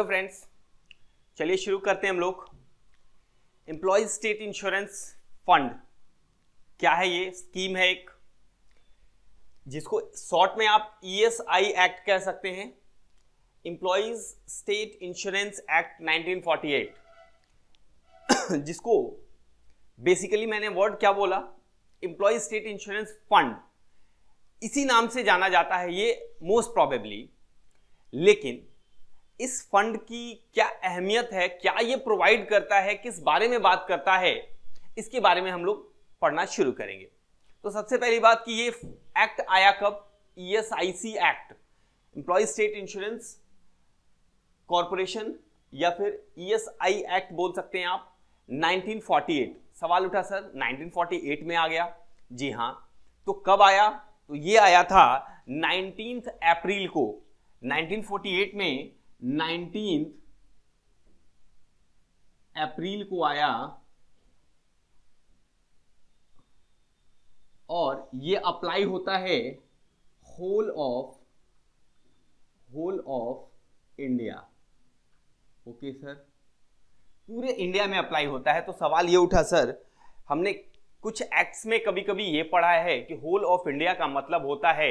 Friends, चलिए शुरू करते हैं हम लोग। एम्प्लॉयज स्टेट इंश्योरेंस फंड क्या है? ये स्कीम है एक, जिसको शॉर्ट में आप ESI एक्ट कह सकते हैं, एम्प्लॉयज स्टेट इंश्योरेंस एक्ट 1948, जिसको बेसिकली मैंने वर्ड क्या बोला, एम्प्लॉयज स्टेट इंश्योरेंस फंड, इसी नाम से जाना जाता है ये मोस्ट प्रोबेबली। लेकिन इस फंड की क्या अहमियत है, क्या ये प्रोवाइड करता है, किस बारे में बात करता है, इसके बारे में हम लोग पढ़ना शुरू करेंगे। तो सबसे पहली बात कि ये एक्ट आया कब? ESIC act, employees state insurance corporation, या फिर ESI एक्ट बोल सकते हैं आप, 1948। सवाल उठा सर 1948 में आ गया। जी हाँ, तो कब आया? तो ये आया था 19 अप्रैल को। 1948 में 19 अप्रैल को आया और ये अप्लाई होता है whole of India. Okay sir, पूरे इंडिया में अप्लाई होता है। तो सवाल ये उठा सर, हमने कुछ एक्ट्स में कभी कभी ये पढ़ा है कि होल ऑफ इंडिया का मतलब होता है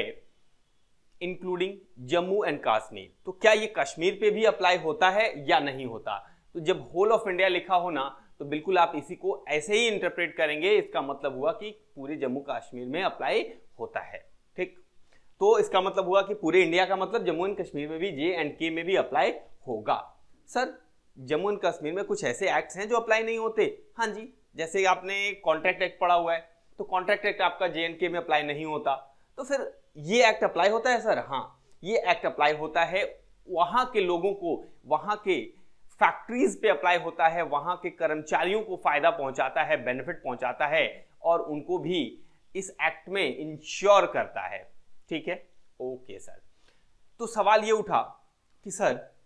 इंक्लूडिंग जम्मू एंड कश्मीर। तो क्या ये कश्मीर पे भी अप्लाई होता है या नहीं होता? तो जब होल ऑफ इंडिया लिखा हो ना, तो बिल्कुल आप इसी को ऐसे ही इंटरप्रेट करेंगे। इसका मतलब हुआ कि पूरे जम्मू कश्मीर में अप्लाई होता है। ठीक, तो इसका मतलब हुआ कि पूरे इंडिया का मतलब जम्मू एंड कश्मीर में भी, JNK में भी अप्लाई होगा। सर जम्मू एंड कश्मीर में कुछ ऐसे एक्ट्स हैं जो अप्लाई नहीं होते। हाँ जी, जैसे आपने कॉन्ट्रैक्ट एक्ट पढ़ा हुआ है, तो कॉन्ट्रैक्ट एक्ट आपका JNK में अप्लाई नहीं होता। तो फिर ये एक्ट अप्लाई होता है सर? हाँ, ये एक्ट अप्लाई होता है वहां के लोगों को, वहां के फैक्ट्रीज पे अप्लाई होता है, वहां के कर्मचारियों को फायदा पहुंचाता है, बेनिफिट पहुंचाता है, और उनको भी इस एक्ट में इंश्योर करता है। ठीक है, ओके सर। तो सवाल ये उठा कि सर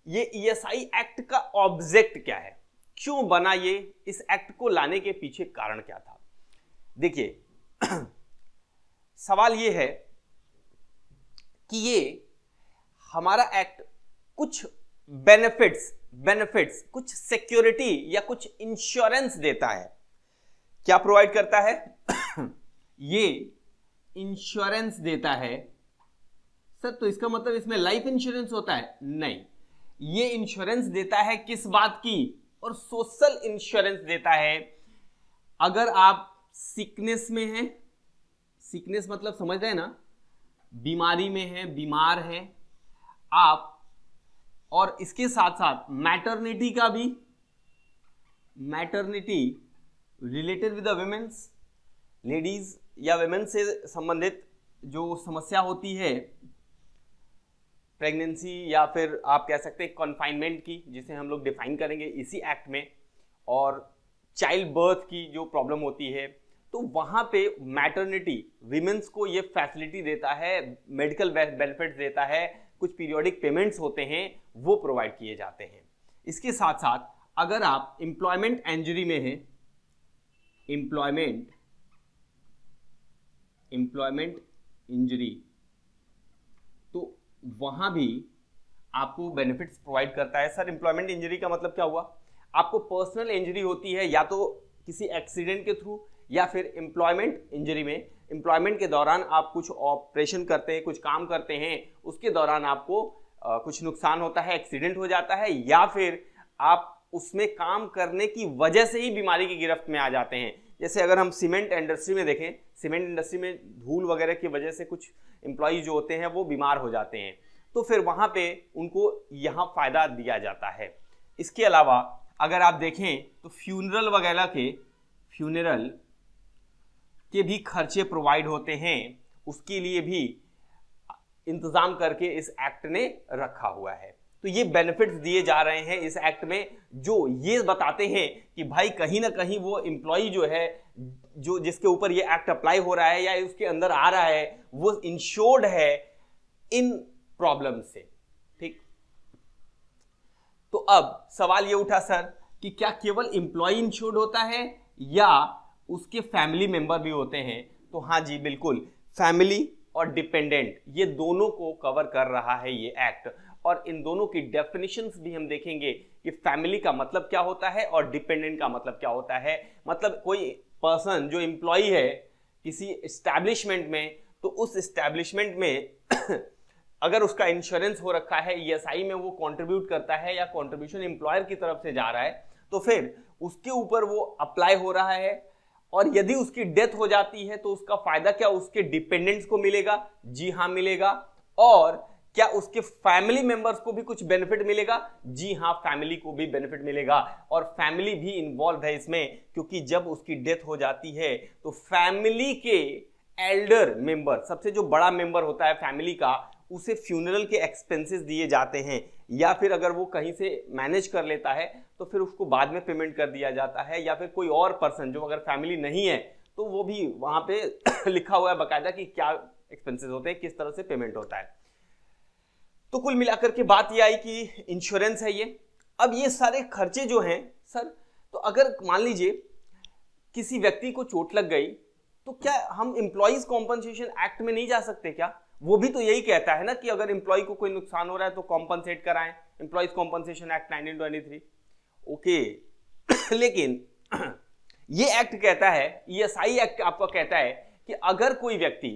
ये ESI एक्ट का ऑब्जेक्ट क्या है, क्यों बना ये, इस एक्ट को लाने के पीछे कारण क्या था? देखिए सवाल ये है कि ये हमारा एक्ट कुछ बेनिफिट्स, कुछ सिक्योरिटी या कुछ इंश्योरेंस देता है। क्या प्रोवाइड करता है? ये इंश्योरेंस देता है सर। तो इसका मतलब इसमें लाइफ इंश्योरेंस होता है? नहीं, ये इंश्योरेंस देता है किस बात की? और सोशल इंश्योरेंस देता है। अगर आप सिकनेस में हैं, सिकनेस मतलब समझ रहे हैं ना, बीमारी में है, बीमार है आप, और इसके साथ साथ मैटरनिटी का भी, maternity related with the women's, ladies या वुमेन से संबंधित जो समस्या होती है, प्रेगनेंसी या फिर आप कह सकते हैं कॉन्फाइनमेंट की, जिसे हम लोग डिफाइन करेंगे इसी एक्ट में, और चाइल्ड बर्थ की जो प्रॉब्लम होती है, तो वहां पे मैटरनिटी विमेंस को ये फैसिलिटी देता है, मेडिकल बेनिफिट्स देता है, कुछ पीरियोडिक पेमेंट्स होते हैं वो प्रोवाइड किए जाते हैं। इसके साथ साथ अगर आप एम्प्लॉयमेंट इंजरी में हैं, एम्प्लॉयमेंट इंजरी, तो वहां भी आपको बेनिफिट्स प्रोवाइड करता है। सर एम्प्लॉयमेंट इंजरी का मतलब क्या हुआ? आपको पर्सनल इंजरी होती है, या तो किसी एक्सीडेंट के थ्रू, या फिर एम्प्लॉयमेंट इंजरी में एम्प्लॉयमेंट के दौरान आप कुछ ऑपरेशन करते हैं, कुछ काम करते हैं, उसके दौरान आपको कुछ नुकसान होता है, एक्सीडेंट हो जाता है, या फिर आप उसमें काम करने की वजह से ही बीमारी की गिरफ्त में आ जाते हैं। जैसे अगर हम सीमेंट इंडस्ट्री में देखें, सीमेंट इंडस्ट्री में धूल वगैरह की वजह से कुछ एम्प्लॉय जो होते हैं वो बीमार हो जाते हैं, तो फिर वहां पे उनको यहाँ फायदा दिया जाता है। इसके अलावा अगर आप देखें तो फ्यूनरल वगैरह के, फ्यूनरल के भी खर्चे प्रोवाइड होते हैं, उसके लिए भी इंतजाम करके इस एक्ट ने रखा हुआ है। तो ये बेनिफिट्स दिए जा रहे हैं इस एक्ट में, जो ये बताते हैं कि भाई कहीं ना कहीं वो एम्प्लॉय जो है, जो जिसके ऊपर ये एक्ट अप्लाई हो रहा है या उसके अंदर आ रहा है, वो इंश्योर्ड है इन प्रॉब्लम से। ठीक, तो अब सवाल ये उठा सर कि क्या केवल एम्प्लॉय इंश्योर्ड होता है या उसके फैमिली मेंबर भी होते हैं? तो हाँ जी बिल्कुल, फैमिली और डिपेंडेंट ये दोनों को कवर कर रहा है ये एक्ट। और इन दोनों की डेफिनेशंस भी हम देखेंगे कि फैमिली का मतलब क्या होता है और डिपेंडेंट का मतलब क्या होता है। मतलब कोई पर्सन जो एम्प्लॉय है किसी एस्टैब्लिशमेंट में, तो उस एस्टैब्लिशमेंट में अगर उसका इंश्योरेंस हो रखा है, ईएसआई में वो कंट्रीब्यूट करता है या कंट्रीब्यूशन एम्प्लॉयर की तरफ से जा रहा है, तो फिर उसके ऊपर वो अप्लाई हो रहा है। और यदि उसकी डेथ हो जाती है तो उसका फायदा क्या उसके डिपेंडेंट्स को मिलेगा? जी हाँ मिलेगा। और क्या उसके फैमिली मेंबर्स को भी कुछ बेनिफिट मिलेगा? जी हाँ, फैमिली को भी बेनिफिट मिलेगा। और फैमिली भी इन्वॉल्व है इसमें, क्योंकि जब उसकी डेथ हो जाती है तो फैमिली के एल्डर मेंबर, सबसे जो बड़ा मेंबर होता है फैमिली का, उसे फ्यूनरल के एक्सपेंसेस दिए जाते हैं, या फिर अगर वो कहीं से मैनेज कर लेता है तो फिर उसको बाद में पेमेंट कर दिया जाता है। या फिर कोई और पर्सन जो अगर फैमिली नहीं है तो वो भी वहां पे लिखा हुआ है बकायदा कि क्या एक्सपेंसेस होते हैं, किस तरह से पेमेंट होता है। तो कुल मिलाकर के बात ये आई कि इंश्योरेंस है ये। अब ये सारे खर्चे जो हैं सर, तो अगर मान लीजिए किसी व्यक्ति को चोट लग गई तो क्या हम एम्प्लॉइज कॉम्पनसेशन एक्ट में नहीं जा सकते क्या? वो भी तो यही कहता है ना कि अगर एम्प्लॉय को कोई नुकसान हो रहा है तो कॉम्पनसेट कराएं, एम्प्लॉइज कॉम्पनसेशन एक्ट 1923। ओके लेकिन ये एक्ट कहता है, ईएसआई एक्ट आपका कहता है कि अगर कोई व्यक्ति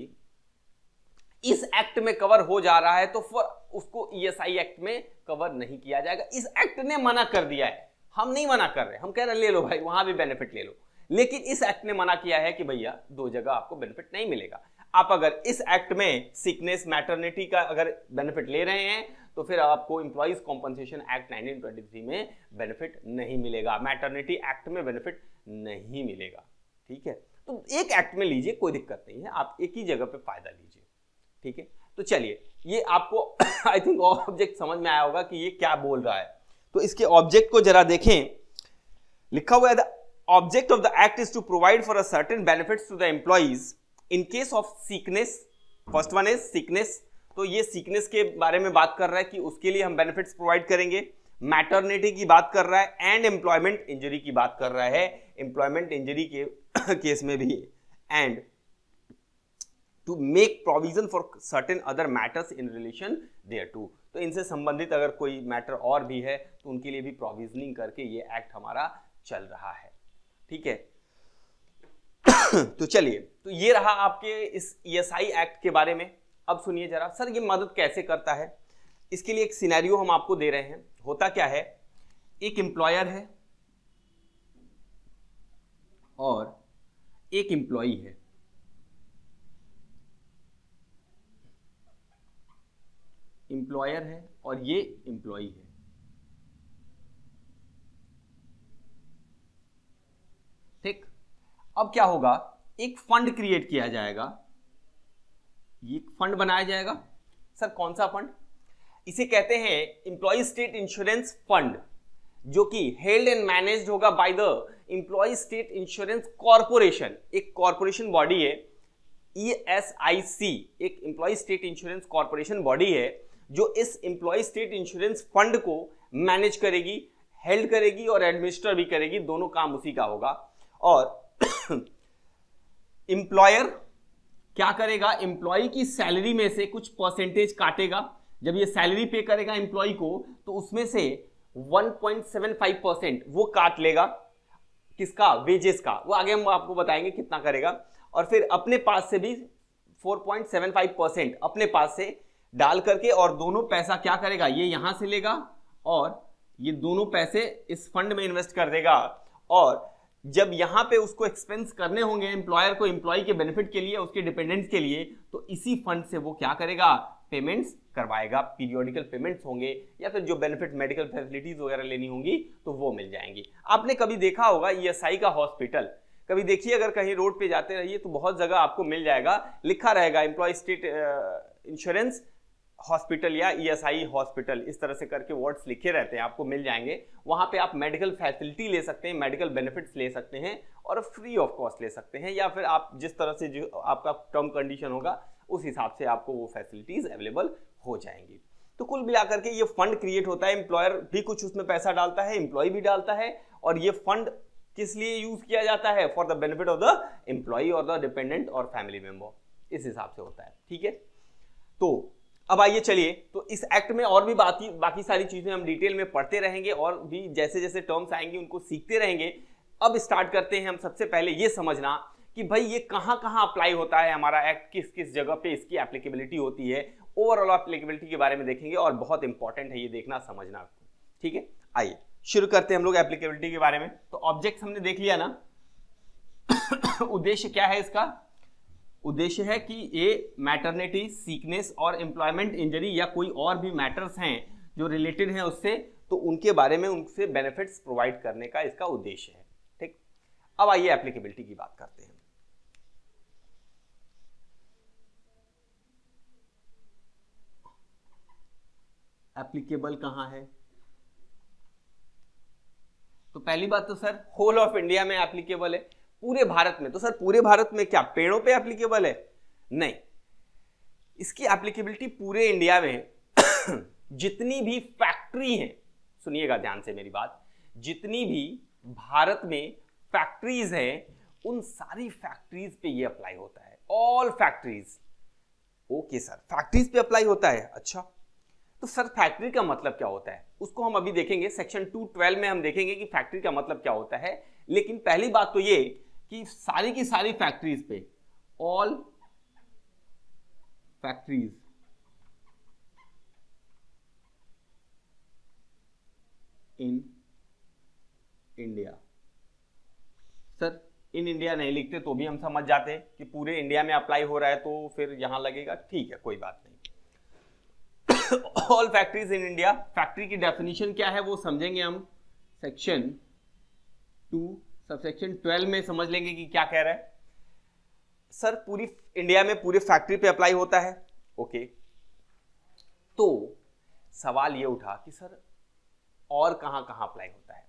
इस एक्ट में कवर हो जा रहा है तो फिर उसको ईएसआई एक्ट में कवर नहीं किया जाएगा। इस एक्ट ने मना कर दिया है, हम नहीं मना कर रहे, हम कह रहे ले लो भाई, वहां भी बेनिफिट ले लो। लेकिन इस एक्ट ने मना किया है कि भैया दो जगह आपको बेनिफिट नहीं मिलेगा। आप अगर इस एक्ट में सिकनेस मैटरनिटी का अगर बेनिफिट ले रहे हैं तो फिर आपको एम्प्लॉइज कॉम्पनसेशन एक्ट 1923 में बेनिफिट नहीं मिलेगा, मैटरनिटी एक्ट में बेनिफिट नहीं मिलेगा। ठीक है, तो एक एक्ट में लीजिए, कोई दिक्कत नहीं है, आप एक ही जगह पे फायदा लीजिए। ठीक है, तो चलिए ये आपको आई थिंक ऑब्जेक्ट समझ में आया होगा कि ये क्या बोल रहा है। तो इसके ऑब्जेक्ट को जरा देखें, लिखा हुआ है the object of the act is to provide for a certain benefits to the employees in case of sickness. First one is sickness, तो ये सिकनेस के बारे में बात कर रहा है कि उसके लिए हम बेनिफिट्स प्रोवाइड करेंगे। मैटरनिटी की बात कर रहा है एंड एम्प्लॉयमेंट इंजरी की बात कर रहा है, एम्प्लॉयमेंट इंजरी के केस में भी, and to make provision for certain other matters in relation thereto. तो इनसे संबंधित अगर कोई मैटर और भी है तो उनके लिए भी प्रोविजनिंग करके ये एक्ट हमारा चल रहा है। ठीक है, तो चलिए, तो ये रहा आपके इस ईएसआई एक्ट के बारे में। अब सुनिए जरा, सर ये मदद कैसे करता है? इसके लिए एक सिनेरियो हम आपको दे रहे हैं। होता क्या है, एक एम्प्लॉयर है और एक एम्प्लॉई है। एम्प्लॉयर है और ये एम्प्लॉई है। ठीक, अब क्या होगा, एक फंड क्रिएट किया जाएगा, ये फंड बनाया जाएगा। सर कौन सा फंड? इसे कहते हैं एम्प्लॉय स्टेट इंश्योरेंस फंड, जो कि हेल्ड एंड मैनेज्ड होगा by the employ state insurance corporation. एक कॉर्पोरेशन बॉडी है, ESIC, एक employ state insurance corporation body है जो इस एम्प्लॉय स्टेट इंश्योरेंस फंड को मैनेज करेगी, हेल्ड करेगी और एडमिनिस्टर भी करेगी, दोनों काम उसी का होगा। और एम्प्लॉयर क्या करेगा, एम्प्लॉय की सैलरी में से कुछ परसेंटेज काटेगा। जब ये सैलरी पे करेगा एम्प्लॉय को तो उसमें से 1.75% वो काट लेगा, किसका? वेजेस का। वो आगे हम आपको बताएंगे कितना करेगा। और फिर अपने पास से भी 4.75% अपने पास से डाल करके, और दोनों पैसा क्या करेगा, ये यहां से लेगा और ये दोनों पैसे इस फंड में इन्वेस्ट कर देगा। और जब यहां पे उसको एक्सपेंस करने होंगे एम्प्लॉयर को, एम्प्लॉय के बेनिफिट के लिए, उसके डिपेंडेंट्स के लिए, तो इसी फंड से वो क्या करेगा, पेमेंट्स करवाएगा। पीरियोडिकल पेमेंट्स होंगे या फिर जो बेनिफिट मेडिकल फैसिलिटीज वगैरह लेनी होंगी तो वो मिल जाएंगी। आपने कभी देखा होगा ईएसआई का हॉस्पिटल, कभी देखिए, अगर कहीं रोड पे जाते रहिए तो बहुत जगह आपको मिल जाएगा, लिखा रहेगा एम्प्लॉय स्टेट इंश्योरेंस हॉस्पिटल या ईएसआई हॉस्पिटल, इस तरह से करके वर्ड्स लिखे रहते हैं, आपको मिल जाएंगे। वहां पे आप मेडिकल फैसिलिटी ले सकते हैं, मेडिकल बेनिफिट्स ले सकते हैं और फ्री ऑफ कॉस्ट ले सकते हैं, या फिर आप जिस तरह से जो आपका टर्म कंडीशन होगा उस हिसाब से आपको वो फैसिलिटीज अवेलेबल हो जाएंगी। तो कुल मिलाकर के ये फंड क्रिएट होता है, एम्प्लॉयर भी कुछ उसमें पैसा डालता है, एम्प्लॉय भी डालता है, और ये फंड किस लिए यूज किया जाता है, for the benefit of the employ और द डिपेंडेंट और फैमिली मेंबर, इस हिसाब से होता है। ठीक है, तो अब आइए चलिए, तो इस एक्ट में और भी बाकी सारी चीजें हम डिटेल में पढ़ते रहेंगे और भी जैसे जैसे टर्म्स आएंगे उनको सीखते रहेंगे। अब स्टार्ट करते हैं हम सबसे पहले ये समझना कि भाई ये कहां कहां अप्लाई होता है हमारा एक्ट, किस किस जगह पे इसकी एप्लीकेबिलिटी होती है। ओवरऑल एप्लीकेबिलिटी के बारे में देखेंगे और बहुत इंपॉर्टेंट है ये देखना समझना, ठीक है। आइए शुरू करते हैं हम लोग एप्लीकेबिलिटी के बारे में। तो ऑब्जेक्ट हमने देख लिया ना। उद्देश्य क्या है इसका? उद्देश्य है कि ये मैटरनिटी, सिकनेस और एम्प्लॉयमेंट इंजरी या कोई और भी मैटर्स हैं जो रिलेटेड हैं उससे, तो उनके बारे में उनसे बेनिफिट्स प्रोवाइड करने का इसका उद्देश्य है, ठीक। अब आइए एप्लीकेबिलिटी की बात करते हैं। एप्लीकेबल कहां है? तो पहली बात तो सर होल ऑफ इंडिया में एप्लीकेबल है, पूरे भारत में। तो सर पूरे भारत में क्या पेड़ों पे एप्लीकेबल है? नहीं, इसकी एप्लीकेबिलिटी पूरे इंडिया में जितनी भी फैक्ट्री हैं, सुनिएगा ध्यान से मेरी बात, जितनी भी भारत में फैक्ट्रीज हैं उन सारी फैक्ट्रीज पे ये अप्लाई होता है। All factories. Okay sir, factories पे अप्लाई होता है। अच्छा, तो सर फैक्ट्री का मतलब क्या होता है उसको हम अभी देखेंगे। सेक्शन 212 में हम देखेंगे कि फैक्ट्री का मतलब क्या होता है। लेकिन पहली बात तो ये कि सारी की सारी फैक्ट्रीज पे, all factories in India. Sir in India नहीं लिखते तो भी हम समझ जाते हैं कि पूरे इंडिया में अप्लाई हो रहा है, तो फिर यहां लगेगा, ठीक है, कोई बात नहीं। All factories in India. Factory की डेफिनेशन क्या है वो समझेंगे हम सेक्शन 2 सबसेक्शन 12 में, समझ लेंगे कि क्या कह रहा है। सर पूरी इंडिया में पूरे फैक्ट्री पे अप्लाई होता है, ओके। तो सवाल ये उठा कि सर और कहां कहां अप्लाई होता है।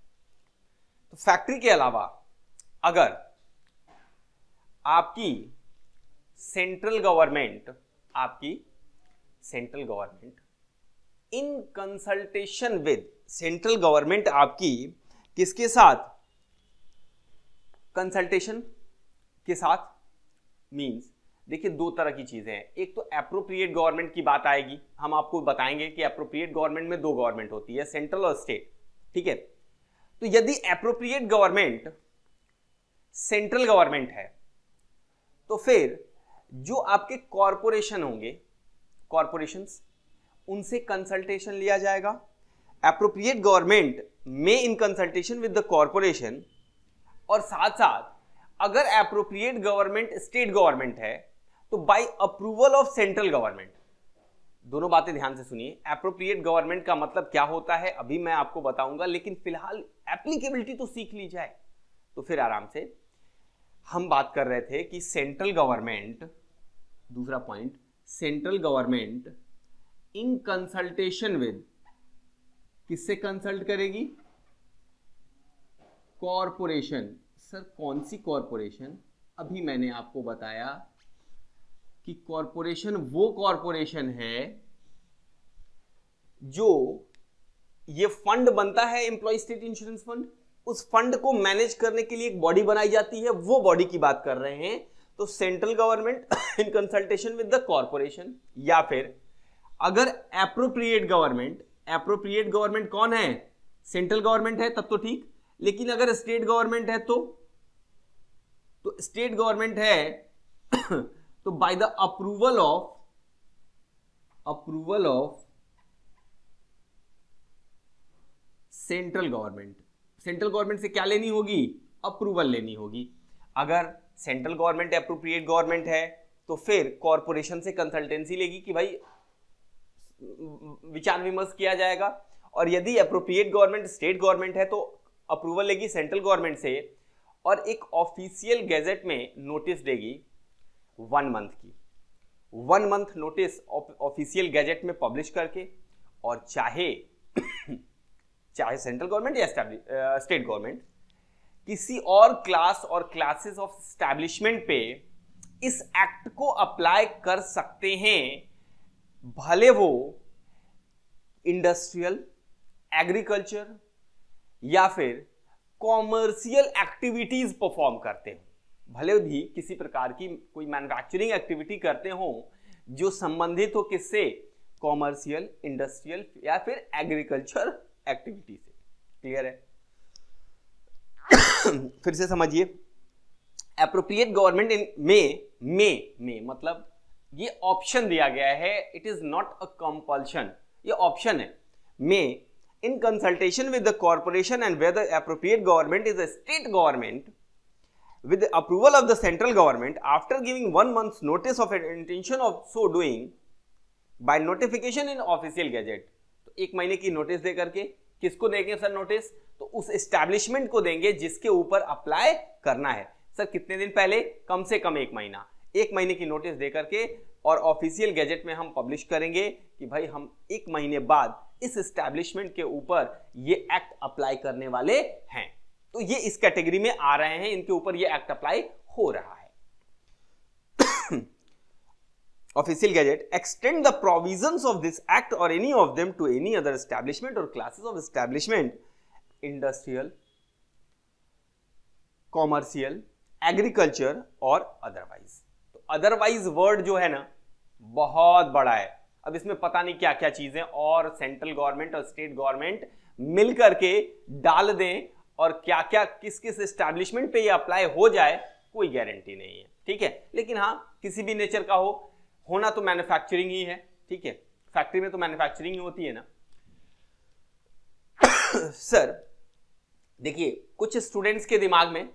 तो फैक्ट्री के अलावा अगर आपकी central government in consultation with, central government आपकी किसके साथ कंसल्टेशन के साथ, मींस देखिए दो तरह की चीजें हैं। एक तो एप्रोप्रिएट गवर्नमेंट की बात आएगी, हम आपको बताएंगे कि एप्रोप्रिएट गवर्नमेंट में दो गवर्नमेंट होती है, सेंट्रल और स्टेट, ठीक है। तो यदि एप्रोप्रिएट गवर्नमेंट सेंट्रल गवर्नमेंट है तो फिर जो आपके कॉरपोरेशन होंगे, कॉरपोरेशंस, उनसे कंसल्टेशन लिया जाएगा। एप्रोप्रिएट गवर्नमेंट में in consultation with the corporation, और साथ साथ अगर एप्रोप्रिएट गवर्नमेंट स्टेट गवर्नमेंट है तो by approval of central government. दोनों बातें ध्यान से सुनिए। एप्रोप्रिएट गवर्नमेंट का मतलब क्या होता है अभी मैं आपको बताऊंगा, लेकिन फिलहाल एप्लीकेबिलिटी तो सीख ली जाए। तो फिर आराम से हम बात कर रहे थे कि सेंट्रल गवर्नमेंट, दूसरा point, central government in consultation with, किससे कंसल्ट करेगी? कॉरपोरेशन। सर कौन सी कॉरपोरेशन? अभी मैंने आपको बताया कि कॉरपोरेशन वो कॉरपोरेशन है जो, ये फंड बनता है एम्प्लॉय स्टेट इंश्योरेंस फंड, उस फंड को मैनेज करने के लिए एक बॉडी बनाई जाती है, वो बॉडी की बात कर रहे हैं। तो central government in consultation with the corporation, या फिर अगर एप्रोप्रिएट गवर्नमेंट कौन है? सेंट्रल गवर्नमेंट है तब तो ठीक, लेकिन अगर स्टेट गवर्नमेंट है तो स्टेट गवर्नमेंट है तो by the approval of central government से क्या लेनी होगी? अप्रूवल लेनी होगी। अगर सेंट्रल गवर्नमेंट एप्रोप्रिएट गवर्नमेंट है तो फिर कॉरपोरेशन से कंसल्टेंसी लेगी कि भाई विचार विमर्श किया जाएगा, और यदि एप्रोप्रिएट गवर्नमेंट स्टेट गवर्नमेंट है तो अप्रूवल लेगी सेंट्रल गवर्नमेंट से, और एक ऑफिशियल गैजेट में नोटिस देगी 1 मंथ की। 1 मंथ नोटिस ऑफिशियल गैजेट में पब्लिश करके, और चाहे सेंट्रल गवर्नमेंट या स्टेट गवर्नमेंट किसी और क्लास और क्लासेस ऑफ एस्टैब्लिशमेंट पे इस एक्ट को अप्लाई कर सकते हैं, भले वो इंडस्ट्रियल, एग्रीकल्चर या फिर कॉमर्शियल एक्टिविटीज परफॉर्म करते हो, भले भी किसी प्रकार की कोई मैन्युफैक्चरिंग एक्टिविटी करते हो जो संबंधित हो किससे? कॉमर्शियल, इंडस्ट्रियल या फिर एग्रीकल्चर एक्टिविटी से। क्लियर है? फिर से समझिए, एप्रोप्रिएट गवर्नमेंट इन मे मतलब ये ऑप्शन दिया गया है, it is not a compulsion, ये ऑप्शन है। May in consultation with the corporation and whether appropriate government is a state government with the approval of the central government after giving 1 month's notice of intention of so doing by notification in official gazette। तो 1 महीने की notice दे करके किसको देंगे sir notice? तो उस establishment को देंगे जिसके ऊपर अप्लाई करना है। सर कितने दिन पहले? कम से कम 1 महीना। 1 महीने की नोटिस दे करके और ऑफिशियल गैजेट में हम पब्लिश करेंगे कि भाई हम 1 महीने बाद इस एस्टैब्लिशमेंट के ऊपर ये एक्ट अप्लाई करने वाले हैं। तो ये इस कैटेगरी में आ रहे हैं, इनके ऊपर ये एक्ट अप्लाई हो रहा है। Official gazette extend the provisions of this act or any of them to any other establishment or classes of establishment, industrial, commercial, agriculture or otherwise. तो अदरवाइज वर्ड जो है ना बहुत बड़ा है, अब इसमें पता नहीं क्या क्या चीजें और सेंट्रल गवर्नमेंट और स्टेट गवर्नमेंट मिलकर के डाल दें और क्या क्या किस किस एस्टैब्लिशमेंट पे ये अप्लाई हो जाए कोई गारंटी नहीं है। ठीक है, लेकिन हाँ किसी भी नेचर का होना तो मैन्युफैक्चरिंग ही है। ठीक है, फैक्ट्री में तो मैन्युफैक्चरिंग ही होती है ना। सर देखिए, कुछ स्टूडेंट्स के दिमाग में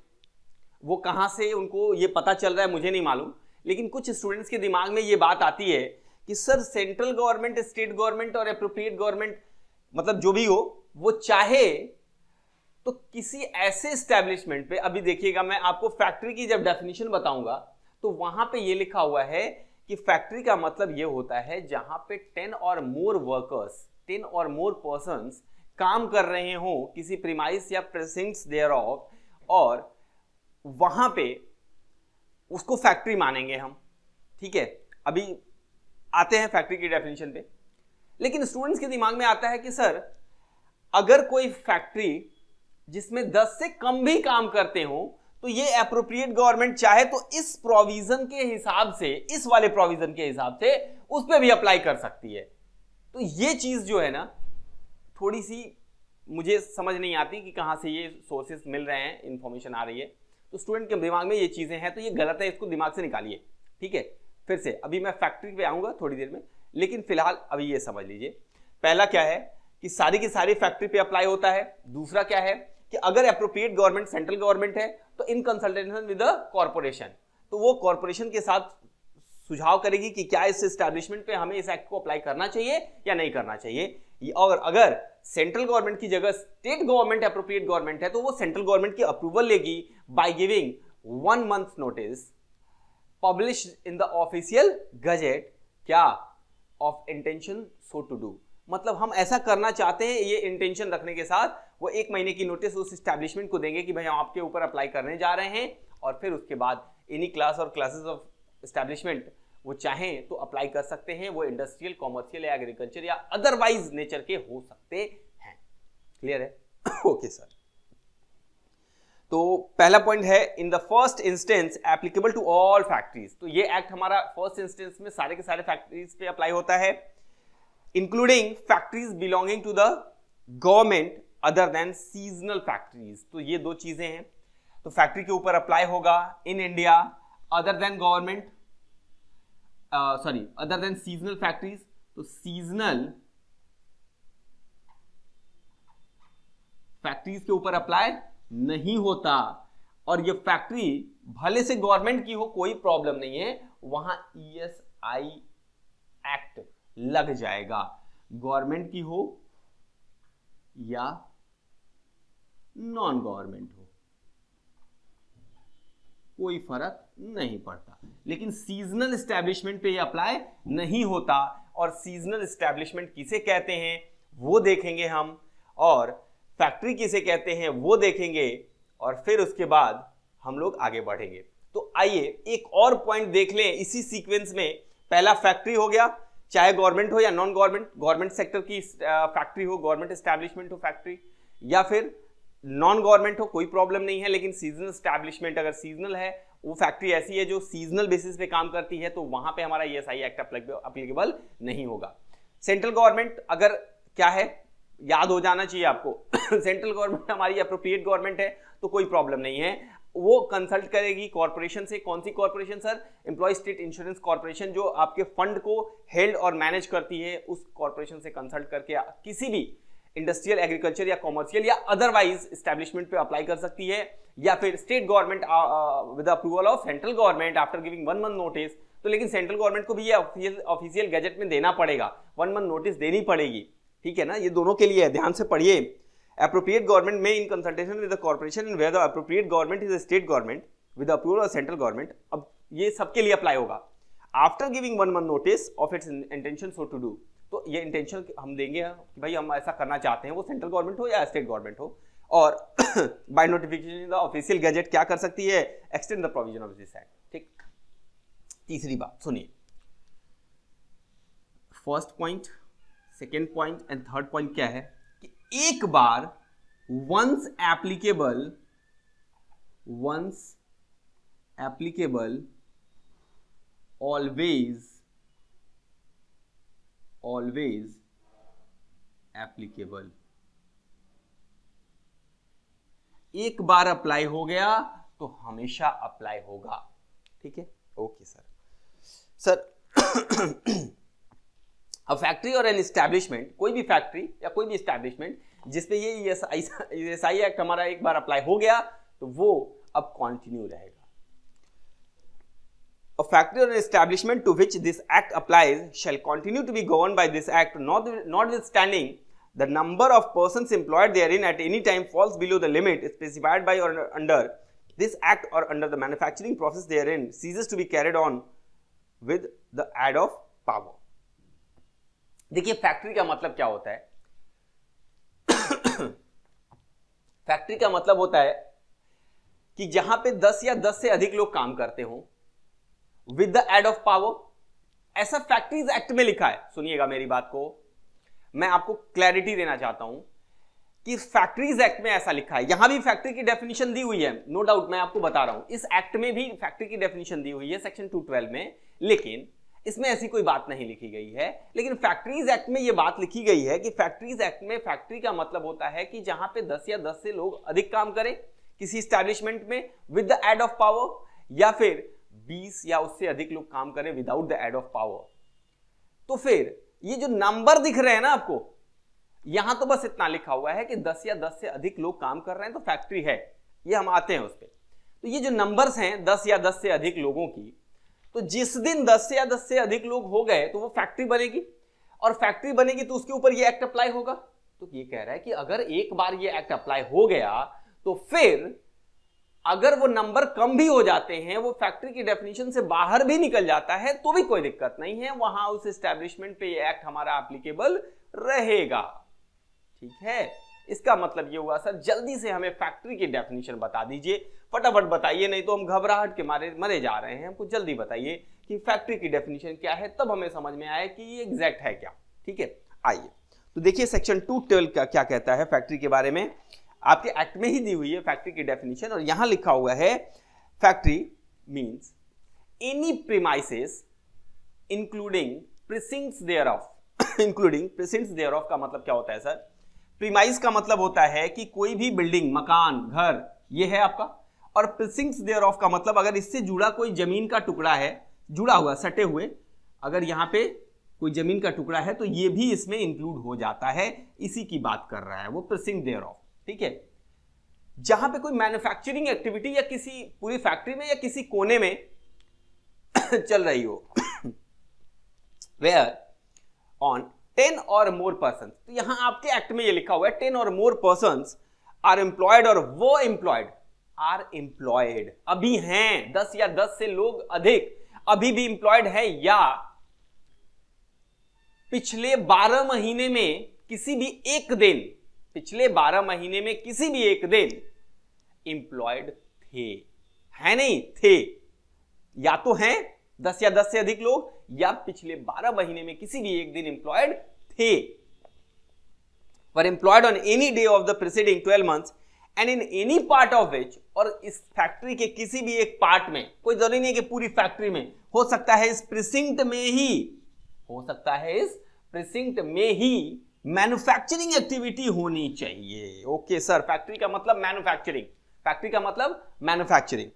वो कहां से उनको ये पता चल रहा है मुझे नहीं मालूम, लेकिन कुछ स्टूडेंट्स के दिमाग में ये बात आती है कि sir central government, state government और एप्रोप्रिएट गवर्नमेंट मतलब जो भी हो वो चाहे तो किसी ऐसे एस्टैब्लिशमेंट पे, अभी देखिएगा मैं आपको फैक्ट्री की जब डेफिनेशन बताऊंगा तो वहां पे ये लिखा हुआ है कि फैक्ट्री का मतलब ये होता है जहां पे 10 और मोर वर्कर्स, 10 और मोर पर्संस काम कर रहे हो किसी प्रीमाइस या प्रेसिंग्स देयर ऑफ, और वहां पे उसको फैक्ट्री मानेंगे हम। ठीक है, अभी आते हैं फैक्ट्री की डेफिनेशन पे। लेकिन स्टूडेंट्स के दिमाग में आता है कि सर अगर कोई फैक्ट्री जिसमें 10 से कम भी काम करते हो तो ये एप्रोप्रिएट गवर्नमेंट चाहे तो इस प्रोविजन के हिसाब से, इस वाले प्रोविजन के हिसाब से उस पर भी अप्लाई कर सकती है। तो ये चीज जो है ना थोड़ी सी मुझे समझ नहीं आती कि कहां से ये सोर्सेस मिल रहे हैं, इंफॉर्मेशन आ रही है। तो स्टूडेंट के दिमाग में ये चीजें हैं तो ये गलत है, इसको दिमाग से निकालिए। ठीक है, फिर से अभी मैं फैक्ट्री पे आऊंगा थोड़ी देर में, लेकिन फिलहाल अभी ये समझ लीजिए। पहला क्या है कि सारी की सारी फैक्ट्री पे अप्लाई होता है। दूसरा क्या है कि अगर एप्रोप्रिएट गवर्नमेंट सेंट्रल गवर्नमेंट है तो इन कंसल्टेशन विद द कॉर्पोरेशन, तो वो कॉर्पोरेशन के साथ सुझाव करेगी कि क्या इस एस्टैब्लिशमेंट पे हमें इस एक्ट को अप्लाई करना चाहिए या नहीं करना चाहिए। और अगर सेंट्रल गवर्नमेंट की जगह स्टेट गवर्नमेंट एप्रोप्रिएट गवर्नमेंट है तो वो सेंट्रल गवर्नमेंट की अप्रूवल लेगी by giving 1 month notice publish in the official gazette क्या of intention so to do. मतलब हम ऐसा करना चाहते हैं, ये इंटेंशन रखने के साथ वो 1 महीने की नोटिस उस एस्टैब्लिशमेंट को देंगे कि भाई हम आपके ऊपर अप्लाई करने जा रहे हैं, और फिर उसके बाद एनी क्लास और क्लासेस ऑफ एस्टैब्लिशमेंट वो चाहें तो अप्लाई कर सकते हैं। वो इंडस्ट्रियल, कॉमर्शियल या एग्रीकल्चर या अदरवाइज नेचर के हो सकते हैं। क्लियर है? Okay sir. तो पहला पॉइंट है in the first instance applicable to all factories. तो ये एक्ट हमारा फर्स्ट इंस्टेंस में सारे के सारे फैक्ट्रीज पे अप्लाई होता है, including factories belonging to the government other than seasonal factories. तो ये दो चीजें हैं। तो फैक्ट्री के ऊपर अप्लाई होगा in India other than government, other than seasonal factories. तो सीजनल फैक्ट्रीज के ऊपर अप्लाई नहीं होता, और ये फैक्ट्री भले से गवर्नमेंट की हो कोई प्रॉब्लम नहीं है, वहां ESI एक्ट लग जाएगा, गवर्नमेंट की हो या नॉन गवर्नमेंट हो कोई फर्क नहीं पड़ता। लेकिन सीजनल एस्टैब्लिशमेंट पे ये अप्लाई नहीं होता, और सीजनल एस्टैब्लिशमेंट किसे कहते हैं वो देखेंगे हम, और फैक्ट्री किसे कहते हैं वो देखेंगे, और फिर उसके बाद हम लोग आगे बढ़ेंगे। तो आइए एक और पॉइंट देख लें इसी सीक्वेंस में। पहला फैक्ट्री हो गया, चाहे गवर्नमेंट हो या नॉन गवर्नमेंट, गवर्नमेंट सेक्टर की फैक्ट्री हो, गवर्नमेंट एस्टैब्लिशमेंट हो फैक्ट्री, या फिर नॉन गवर्नमेंट हो कोई प्रॉब्लम नहीं है। लेकिन सीजनल एस्टैब्लिशमेंट अगर सीजनल है, वो फैक्ट्री ऐसी है जो सीजनल बेसिस पे काम करती है, तो वहां पे हमारा ESI एक्ट अप्लीकेबल नहीं होगा। सेंट्रल गवर्नमेंट अगर क्या है, याद हो जाना चाहिए आपको सेंट्रल गवर्नमेंट हमारी अप्रोप्रिएट गवर्नमेंट है तो कोई प्रॉब्लम नहीं है, वो कंसल्ट करेगी कॉर्पोरेशन से। कौन सी corporation sir? Employee state insurance corporation, जो आपके फंड को हेल्ड और मैनेज करती है, उस कॉर्पोरेशन से कंसल्ट करके किसी भी इंडस्ट्रियल, एग्रीकल्चर या कॉमर्शियल या अदरवाइज एस्टैब्लिशमेंट पे अप्लाई कर सकती है, या फिर state government with approval of central government after giving 1 month notice. तो लेकिन सेंट्रल गवर्नमेंट को भी ये ऑफिशियल गैजेट में देना पड़ेगा, 1 मंथ नोटिस देनी पड़ेगी, ठीक है ना। ये दोनों के लिए है, ध्यान से पढ़िए। एप्रोप्रिएट गवर्नमेंट में in consultation with the corporation and where the appropriate government is the state government with approval of central government. अब ये सबके लिए अप्लाई होगा। After giving 1 month notice of its intention so to do, तो ये intention हम देंगे कि भाई हम ऐसा करना चाहते हैं, वो सेंट्रल गवर्नमेंट हो या स्टेट गवर्नमेंट हो, और by notification the official gazette क्या कर सकती है? Extend the provision of this act, ठीक। तीसरी बात सुनिए, first point, second point and third point क्या है कि एक बार वंस एप्लीकेबल ऑलवेज एप्लीकेबल। एक बार अप्लाई हो गया तो हमेशा अप्लाई होगा, ठीक है। ओके सर अब फैक्ट्री और एन एस्टैब्लिशमेंट, कोई भी फैक्ट्री या कोई भी एस्टैब्लिशमेंट जिसपे ये ESI एक्ट हमारा एक बार अप्लाई हो गया तो वो अब कंटिन्यू रहेगा। A factory or an establishment to which this act applies shall continue to be governed by this act, notwithstanding the number of persons employed therein at any time falls below the limit specified by or under this act or under the manufacturing process therein ceases to be carried on with the aid of power। देखिए factory का मतलब क्या होता है? Factory का मतलब होता है कि जहां पे 10 या 10 से अधिक लोग काम करते हो with the aid of power. ऐसा फैक्ट्रीज एक्ट में लिखा है। सुनिएगा मेरी बात को, मैं आपको क्लैरिटी देना चाहता हूं कि फैक्ट्रीज एक्ट में ऐसा लिखा है। यहां भी फैक्ट्री की डेफिनेशन दी हुई है, नो डाउट, मैं आपको बता रहा हूं। इस एक्ट में भी फैक्ट्री की डेफिनेशन दी हुई है सेक्शन 212 में, लेकिन इसमें ऐसी कोई बात नहीं लिखी गई है। लेकिन फैक्ट्रीज एक्ट में यह बात लिखी गई है कि फैक्ट्रीज एक्ट में फैक्ट्री का मतलब होता है कि जहां पे 10 या 10 से लोग अधिक काम करें किसी एस्टैब्लिशमेंट में with the aid of power, या फिर 20 या उससे अधिक लोग काम करें without the aid of power. तो फिर ये जो नंबर दिख रहे हैं ना आपको, यहां तो बस इतना लिखा हुआ है कि 10 या 10 से अधिक लोग काम कर रहे हैं तो फैक्ट्री है, ये हम आते हैं उस पर। तो ये जो नंबर्स हैं 10 या 10 से अधिक लोगों की, तो जिस दिन 10 या 10 से अधिक लोग हो गए तो वो फैक्ट्री बनेगी, और फैक्ट्री बनेगी तो उसके ऊपर ये एक्ट अप्लाई होगा। तो ये कह रहा है कि अगर एक बार ये एक्ट अप्लाई हो गया तो फिर अगर वो नंबर कम भी हो जाते हैं, वो फैक्ट्री की डेफिनेशन से बाहर भी निकल जाता है, तो भी कोई दिक्कत नहीं है, वहां उस एस्टैब्लिशमेंट पे ये एक्ट हमारा एप्लीकेबल रहेगा, ठीक है। इसका मतलब ये हुआ सर, जल्दी से हमें फैक्ट्री की डेफिनेशन बता दीजिए, फटाफट बताइए, नहीं तो हम घबराहट के मारे मरे जा रहे हैं। हमको जल्दी बताइए कि फैक्ट्री की डेफिनेशन क्या है, तब हमें समझ में आए कि ये एग्जैक्ट है क्या, ठीक है। आइए तो देखिए सेक्शन 212 का क्या कहता है फैक्ट्री के बारे में। आपके एक्ट में ही दी हुई है फैक्ट्री की डेफिनेशन, और यहां लिखा हुआ है factory means any premises including precincts thereof. Including precincts thereof का मतलब क्या होता है सर? प्रीमाइस का मतलब होता है कि कोई भी बिल्डिंग, मकान, घर, ये है आपका, और प्रीसिंक्ट्स देयरऑफ का मतलब अगर इससे जुड़ा कोई जमीन का टुकड़ा है, जुड़ा हुआ, सटे हुए, अगर यहां पे कोई जमीन का टुकड़ा है तो ये भी इसमें इंक्लूड हो जाता है, इसी की बात कर रहा है वो प्रीसिंक्ट देयरऑफ, ठीक है। जहां पे कोई मैन्युफैक्चरिंग एक्टिविटी या किसी पूरी फैक्ट्री में या किसी कोने में चल रही हो, वेयर ऑन 10 और मोर पर्सन। तो यहां आपके एक्ट में ये लिखा हुआ है 10 और मोर पर्सन्स आर एम्प्लॉयड, और वो एम्प्लॉयड आर एम्प्लॉयड, अभी हैं 10 या 10 से लोग अधिक अभी भी एम्प्लॉयड है, या पिछले 12 महीने में किसी भी एक दिन, पिछले 12 महीने में किसी भी एक दिन एम्प्लॉयड थे, है नहीं थे, या तो हैं 10 या 10 से अधिक लोग, या पिछले 12 महीने में किसी भी एक दिन एम्प्लॉयड थे। पर employed on any day of the preceding 12 months and in any part of which, और इस फैक्ट्री के किसी भी एक पार्ट में, कोई जरूरी नहीं कि पूरी फैक्ट्री में, हो सकता है इस प्रीसिंक्ट में ही, हो सकता है इस प्रिसिंक्ट में ही मैन्युफैक्चरिंग एक्टिविटी होनी चाहिए। ओके सर, फैक्ट्री का मतलब मैन्युफैक्चरिंग, फैक्ट्री का मतलब manufacturing.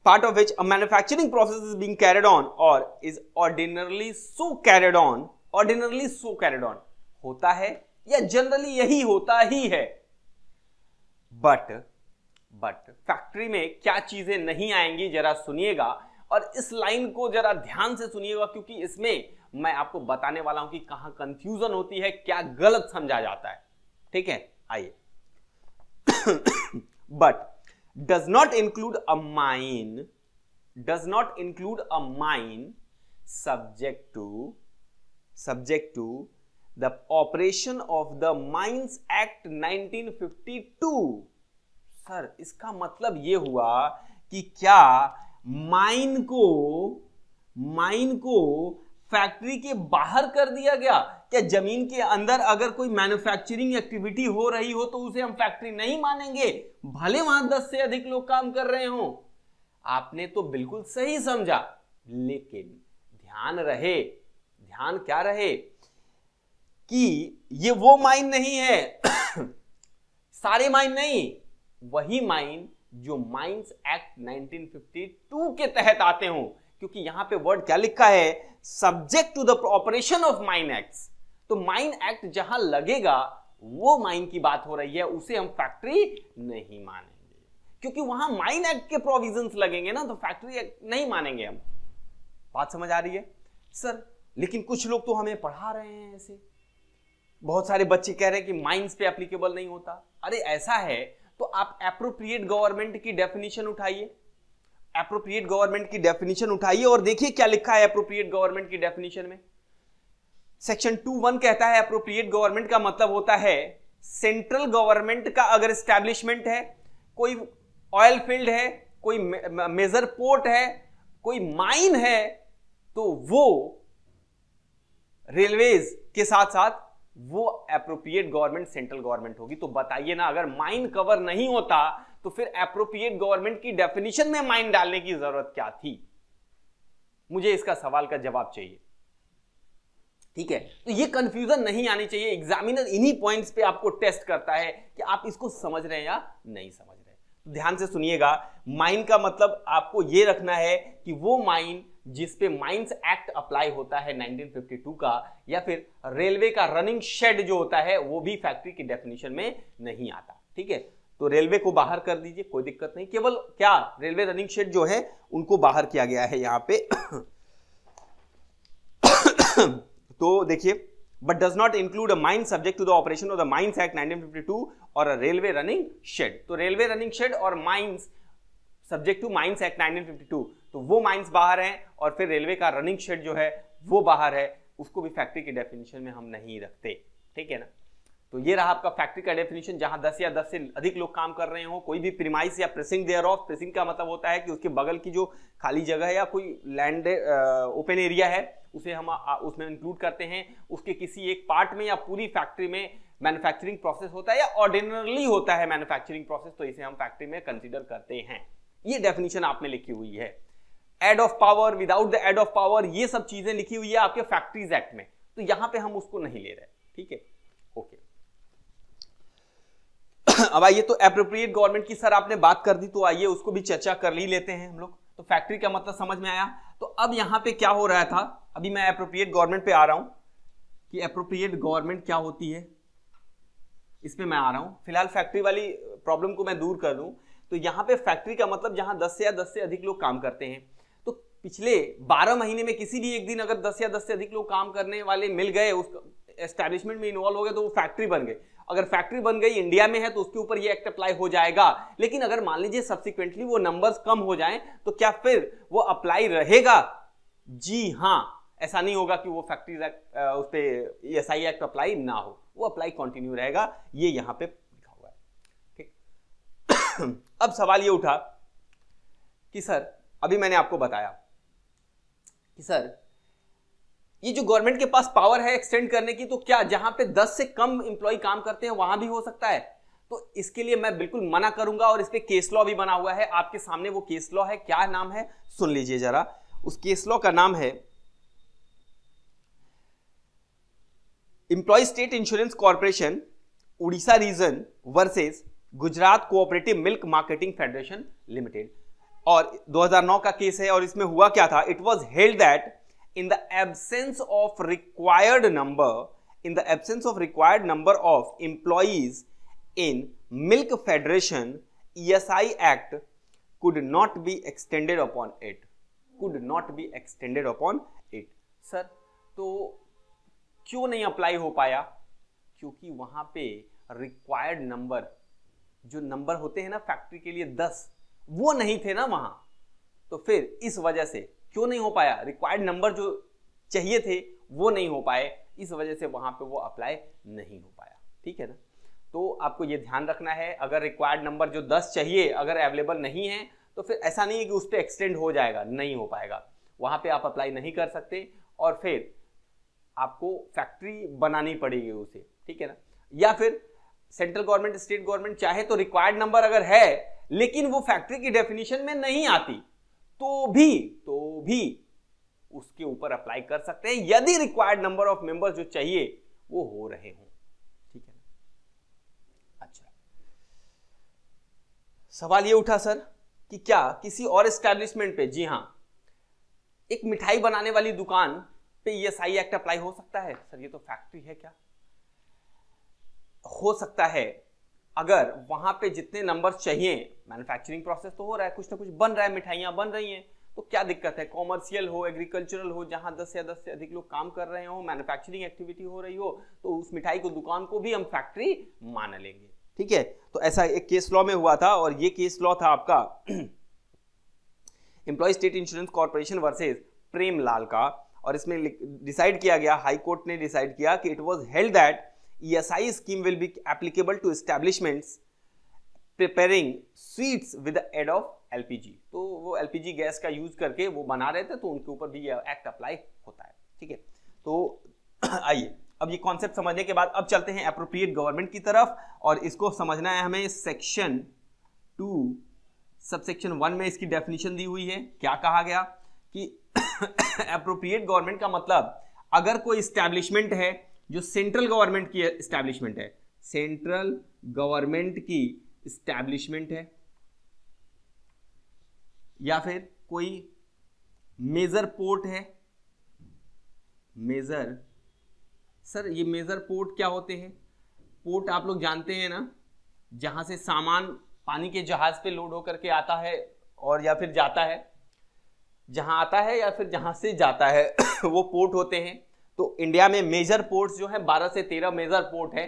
Part of which a manufacturing process is being carried on or is ordinarily so carried on, ordinarily so carried on होता है या जनरली यही होता ही है। बट फैक्ट्री में क्या चीजें नहीं आएंगी जरा सुनिएगा, और इस लाइन को जरा ध्यान से सुनिएगा, क्योंकि इसमें मैं आपको बताने वाला हूं कि कहां कंफ्यूजन होती है, क्या गलत समझा जाता है। ठीक है, आइए। But does not include a mine, does not include a mine subject to the operation of the Mines Act 1952। Sir, इसका मतलब ये हुआ कि क्या माइन को फैक्ट्री के बाहर कर दिया गया? क्या जमीन के अंदर अगर कोई मैन्युफैक्चरिंग एक्टिविटी हो रही हो तो उसे हम फैक्ट्री नहीं मानेंगे, भले वहां 10 से अधिक लोग काम कर रहे हो? आपने तो बिल्कुल सही समझा, लेकिन ध्यान क्या रहे कि ये वो माइन नहीं है सारे माइन नहीं, वही माइन जो माइंस एक्ट 1952 के तहत आते हो, क्योंकि यहां पे वर्ड क्या लिखा है, subject to the operation of mine acts. तो माइन एक्ट जहां लगेगा वो माइन की बात हो रही है, उसे हम फैक्ट्री नहीं मानेंगे, क्योंकि वहां माइन एक्ट के प्रोविजंस लगेंगे ना, तो फैक्ट्री एक्ट नहीं मानेंगे हम। बात समझ आ रही है सर? लेकिन कुछ लोग तो हमें पढ़ा रहे हैं ऐसे, बहुत सारे बच्चे कह रहे हैं कि माइंस पे एप्लीकेबल नहीं होता। अरे ऐसा है तो आप एप्रोप्रिएट गवर्नमेंट की डेफिनेशन उठाइए, एप्रोप्रिएट गवर्नमेंट की डेफिनेशन उठाइए और देखिए क्या लिखा है एप्रोप्रिएट गवर्नमेंट की डेफिनेशन में। सेक्शन 2(1) कहता है एप्रोप्रिएट गवर्नमेंट का मतलब होता है सेंट्रल गवर्नमेंट का अगर एस्टैब्लिशमेंट है, कोई ऑयल फील्ड है, कोई मेजर पोर्ट है, कोई माइन है, तो वो रेलवेज के साथ साथ वो एप्रोप्रिएट गवर्नमेंट सेंट्रल गवर्नमेंट होगी। तो बताइए ना, अगर माइन कवर नहीं होता तो फिर एप्रोप्रिएट गवर्नमेंट की डेफिनेशन में माइन डालने की जरूरत क्या थी? मुझे इसका सवाल का जवाब चाहिए। ठीक है, तो ये कंफ्यूजन नहीं आनी चाहिए। एग्जामिनर इन्हीं पॉइंट्स पे आपको टेस्ट करता है कि आप इसको समझ रहे हैं या नहीं समझ रहे। तो ध्यान से सुनिएगा, माइन का मतलब आपको ये रखना है कि वो माइन जिस पे माइंस एक्ट अप्लाई होता है 1952 का, या फिर रेलवे का रनिंग शेड जो होता है वो भी फैक्ट्री की डेफिनेशन में नहीं आता। ठीक है, तो रेलवे को बाहर कर दीजिए, कोई दिक्कत नहीं। केवल क्या रेलवे रनिंग शेड जो है उनको बाहर किया गया है यहां पे। तो देखिए, but does not include a mine subject to the operation of the mines act 1952 और अ रेलवे रनिंग शेड। तो रेलवे रनिंग शेड और mines subject to mines act 1952, तो वो माइंस बाहर हैं, और फिर रेलवे का रनिंग शेड जो है वो बाहर है, उसको भी फैक्ट्री की डेफिनेशन में हम नहीं रखते। ठीक है ना? तो ये रहा आपका फैक्ट्री का डेफिनेशन, जहां 10 या 10 से अधिक लोग काम कर रहे हो, कोई भी प्रीमाइस या प्रेसिंग देयर ऑफ। प्रेसिंग का मतलब होता है कि उसके बगल की जो खाली जगह है या कोई लैंड ओपन एरिया है उसे हम उसमें इंक्लूड करते हैं। उसके किसी एक पार्ट में या पूरी फैक्ट्री में मैन्युफैक्चरिंग प्रोसेस होता है या ऑर्डिनरली होता है मैन्युफैक्चरिंग प्रोसेस, तो इसे हम फैक्ट्री में कंसिडर करते हैं। ये डेफिनेशन आप में लिखी हुई है। Aid of power, without the aid of power, ये सब चीजें लिखी हुई है आपके फैक्ट्रीज एक्ट में, तो यहां पे हम उसको नहीं ले रहे। ठीक है, ओके। अब आइए, तो एप्रोप्रिएट गवर्नमेंट की सर आपने बात कर दी, तो आइए उसको भी चर्चा कर ही लेते हैं हम लोग। तो फैक्ट्री का मतलब समझ में आया। तो अब यहां पे क्या हो रहा था, अभी मैं एप्रोप्रिएट गवर्नमेंट पे आ रहा हूं कि एप्रोप्रिएट गवर्नमेंट क्या होती है, इसमें मैं आ रहा हूं। फिलहाल फैक्ट्री वाली प्रॉब्लम को मैं दूर कर दूं, तो यहां पे फैक्ट्री का मतलब जहां 10 या 10 से अधिक लोग काम करते हैं। तो पिछले 12 महीने में किसी भी एक दिन अगर 10 या 10 से अधिक लोग काम करने वाले मिल गए, उस एस्टैब्लिशमेंट में इन्वॉल्व हो गए, तो वो फैक्ट्री बन गई। अगर फैक्ट्री बन गई इंडिया में है तो उसके ऊपर ये एक्ट अप्लाई हो जाएगा। लेकिन अगर मान लीजिए सब्सिक्वेंटली वो नंबर्स कम हो जाएं, तो क्या फिर वो अप्लाई रहेगा? जी हां, ऐसा नहीं होगा कि वो फैक्ट्रीज एक्ट उस पर ESI एक्ट अप्लाई ना हो, वो अप्लाई कंटिन्यू रहेगा। ये यहां पे लिखा हुआ है। ठीक। अब सवाल ये उठा कि सर, अभी मैंने आपको बताया कि सर ये जो गवर्नमेंट के पास पावर है एक्सटेंड करने की, तो क्या जहां पे 10 से कम एम्प्लॉय काम करते हैं वहां भी हो सकता है? तो इसके लिए मैं बिल्कुल मना करूंगा, और इस पे केस लॉ भी बना हुआ है आपके सामने। वो केस लॉ है, क्या नाम है सुन लीजिए जरा। उस केस लॉ का नाम है employ state insurance corporation Orissa region versus Gujarat cooperative milk marketing federation limited, और 2009 का केस है। और इसमें हुआ क्या था, it was held that in the absence of required number of employees in milk federation, ESI act could not be extended upon it. Sir, तो क्यों नहीं अप्लाई हो पाया? क्योंकि वहां पे रिक्वायर्ड नंबर, जो नंबर होते हैं ना फैक्ट्री के लिए 10, वो नहीं थे ना वहां। तो फिर इस वजह से क्यों नहीं हो पाया? रिक्वायर्ड नंबर जो चाहिए थे वो नहीं हो पाए, इस वजह से वहां पे वो अप्लाई नहीं हो पाया। ठीक है ना? तो आपको ये ध्यान रखना है, अगर रिक्वायर्ड नंबर जो 10 चाहिए अगर अवेलेबल नहीं है तो फिर ऐसा नहीं है कि उस पर एक्सटेंड हो जाएगा, नहीं हो पाएगा, वहां पे आप अप्लाई नहीं कर सकते और फिर आपको फैक्ट्री बनानी पड़ेगी उसे। ठीक है ना? या फिर सेंट्रल गवर्नमेंट स्टेट गवर्नमेंट चाहे तो रिक्वायर्ड नंबर अगर है लेकिन वो फैक्ट्री की डेफिनेशन में नहीं आती तो भी उसके ऊपर अप्लाई कर सकते हैं यदि रिक्वायर्ड नंबर ऑफ मेंबर्स जो चाहिए वो हो रहे हों। ठीक है? अच्छा, सवाल ये उठा सर कि क्या किसी और एस्टैब्लिशमेंट पे, जी हां, एक मिठाई बनाने वाली दुकान पे ईएसआई एक्ट अप्लाई हो सकता है? सर ये तो फैक्ट्री है, क्या हो सकता है? अगर वहां पे जितने नंबर चाहिए, मैन्युफैक्चरिंग प्रोसेस तो हो रहा है, कुछ ना कुछ बन रहा है, मिठाइयां बन रही हैं, तो क्या दिक्कत है? कॉमर्शियल हो, एग्रीकल्चरल हो, जहां 10 या 10 से अधिक लोग काम कर रहे हो, मैन्युफैक्चरिंग एक्टिविटी हो रही हो, तो उस मिठाई को दुकान को भी हम फैक्ट्री मान लेंगे। ठीक है? तो ऐसा एक केस लॉ में हुआ था और ये केस लॉ था आपका employ state insurance corporation versus Premlal का, और इसमें डिसाइड किया गया, हाई कोर्ट ने डिसाइड किया कि it was held that ESI scheme will be applicable to establishments preparing sweets with the aid of LPG। तो वो LPG गैस का यूज करके वो बना रहे थे, तो उनके ऊपर भी ये एक्ट अप्लाई होता है। ठीक है? तो आइए अब ये कॉन्सेप्ट समझने के बाद अब चलते हैं एप्रोप्रिएट गवर्नमेंट की तरफ, और इसको समझना है हमें। सेक्शन 2 सबसेक्शन 1 में इसकी डेफिनेशन दी हुई है। क्या कहा गया कि एप्रोप्रिएट गवर्नमेंट का मतलब अगर कोई एस्टैब्लिशमेंट है जो सेंट्रल गवर्नमेंट की एस्टैब्लिशमेंट है, सेंट्रल गवर्नमेंट की एस्टैब्लिशमेंट है, या फिर कोई मेजर पोर्ट है, मेजर, सर ये मेजर पोर्ट क्या होते हैं? पोर्ट आप लोग जानते हैं ना, जहां से सामान पानी के जहाज पे लोड होकर के आता है और या फिर जाता है, जहां आता है या फिर जहां से जाता है वो पोर्ट होते हैं। तो इंडिया में मेजर पोर्ट्स जो है 12 से 13 मेजर पोर्ट है।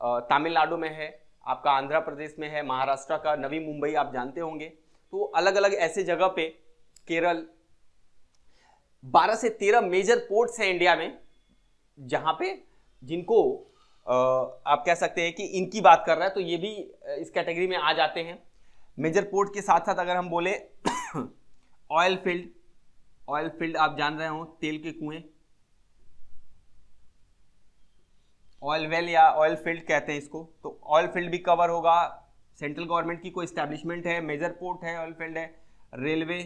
तमिलनाडु में है, आपका आंध्र प्रदेश में है, महाराष्ट्र का नवी मुंबई आप जानते होंगे। तो अलग अलग ऐसे जगह पे, केरल, 12 से 13 मेजर पोर्ट्स हैं इंडिया में, जहां पे जिनको आप कह सकते हैं कि इनकी बात कर रहा है तो ये भी इस कैटेगरी में आ जाते हैं। मेजर पोर्ट के साथ साथ अगर हम बोले ऑयल फील्ड, ऑयल फील्ड आप जान रहे हो, तेल के कुएं, ऑयल वेल या ऑयल फील्ड कहते हैं इसको, तो ऑयल फील्ड भी कवर होगा। सेंट्रल गवर्नमेंट की कोई एस्टैब्लिशमेंट है, मेजर पोर्ट है, ऑयल फील्ड है, रेलवे,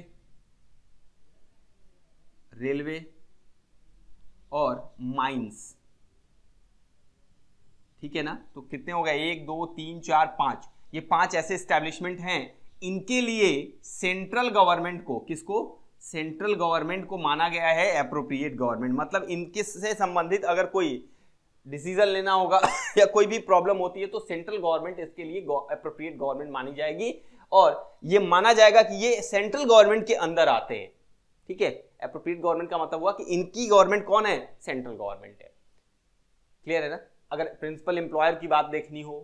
रेलवे और माइंस। ठीक है ना? तो कितने हो गए? 1 2 3 4 5, ये 5 ऐसे एस्टैब्लिशमेंट हैं। इनके लिए सेंट्रल गवर्नमेंट को, किसको? सेंट्रल गवर्नमेंट को माना गया है एप्रोप्रिएट गवर्नमेंट। मतलब इनके से संबंधित अगर कोई डिसीजन लेना होगा या कोई भी प्रॉब्लम होती है तो सेंट्रल गवर्नमेंट इसके लिए एप्रोप्रिएट गवर्नमेंट मानी जाएगी, और ये माना जाएगा कि ये सेंट्रल गवर्नमेंट के अंदर आते हैं। ठीक है? एप्रोप्रिएट गवर्नमेंट का मतलब हुआ कि इनकी गवर्नमेंट कौन है? सेंट्रल गवर्नमेंट है। क्लियर है ना? अगर प्रिंसिपल एम्प्लॉयर की बात देखनी हो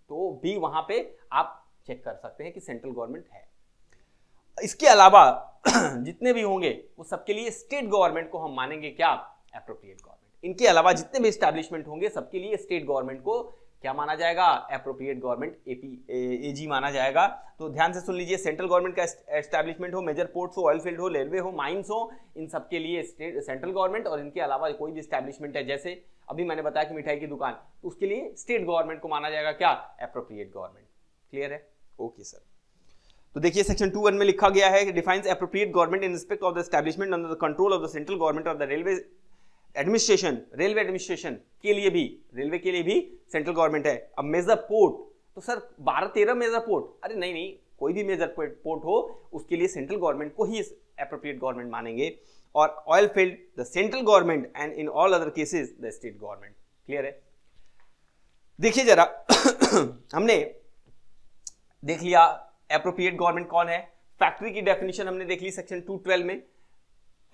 तो भी वहां पे आप चेक कर सकते हैं कि सेंट्रल गवर्नमेंट है। इसके अलावा जितने भी होंगे वो सबके लिए स्टेट गवर्नमेंट को हम मानेंगे क्या? Appropriate government. इनके अलावा जितने भी एस्टैब्लिशमेंट होंगे सबके लिए स्टेट गवर्नमेंट को क्या माना जाएगा? एप्रोप्रिएट गवर्नमेंट, एजी माना जाएगा। तो ध्यान से सुन लीजिए, सेंट्रल गवर्नमेंट का एस्टैब्लिशमेंट हो, मेजर पोर्ट्स हो, ऑयल फील्ड हो, रेलवे हो, माइंस हो, इन सबके लिए सेंट्रल गवर्नमेंट, और इनके अलावा कोई भी एस्टैब्लिशमेंट है, जैसे अभी मैंने बताया कि मिठाई की दुकान, तो उसके लिए स्टेट गवर्नमेंट को माना जाएगा क्या? Appropriate government. क्लियर है? Okay sir. तो देखिए सेक्शन 2(1) में लिखा गया है, defines appropriate government in respect of the establishment under the control of the central government or the railway administration, railway administration के लिए भी, रेलवे के लिए भी सेंट्रल गवर्नमेंट है। अब मेजर पोर्ट, तो सर 12-13 मेजर पोर्ट, अरे नहीं नहीं, कोई भी मेजर पोर्ट हो उसके लिए सेंट्रल गवर्नमेंट को ही एप्रोप्रिएट गवर्नमेंट मानेंगे। और oil field the central government and in all other cases the state government. Clear है? देखिए जरा हमने देख लिया एप्रोप्रिएट गवर्नमेंट कौन है, फैक्ट्री की डेफिनेशन हमने देख ली सेक्शन 212 में,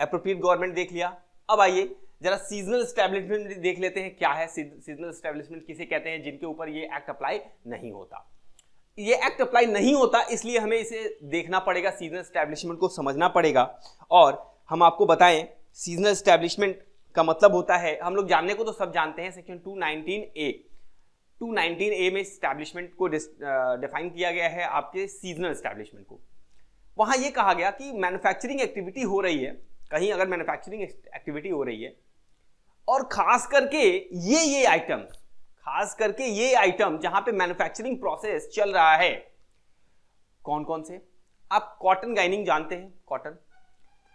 एप्रोप्रिएट गवर्नमेंट देख लिया। अब आइए जरा सीजनल एस्टैब्लिशमेंट देख लेते हैं, क्या है सीजनल एस्टैब्लिशमेंट, किसे कहते हैं जिनके ऊपर ये एक्ट अप्लाई नहीं होता। ये एक्ट अप्लाई नहीं होता इसलिए हमें इसे देखना पड़ेगा, सीजनल एस्टैब्लिशमेंट को समझना पड़ेगा। और हम आपको बताएं सीजनल एस्टैब्लिशमेंट का मतलब होता है, हम लोग जानने को तो सब जानते हैं, सेक्शन 219A में एस्टैब्लिशमेंट को डिफाइन किया गया है आपके सीजनल एस्टैब्लिशमेंट को। वहां ये कहा गया कि मैन्युफैक्चरिंग एक्टिविटी हो रही है, कहीं अगर मैन्युफैक्चरिंग एक्टिविटी हो रही है और खास करके ये आइटम्स, खास करके ये आइटम जहां पे मैन्युफैक्चरिंग प्रोसेस चल रहा है, कौन कौन से? आप कॉटन गाइनिंग जानते हैं,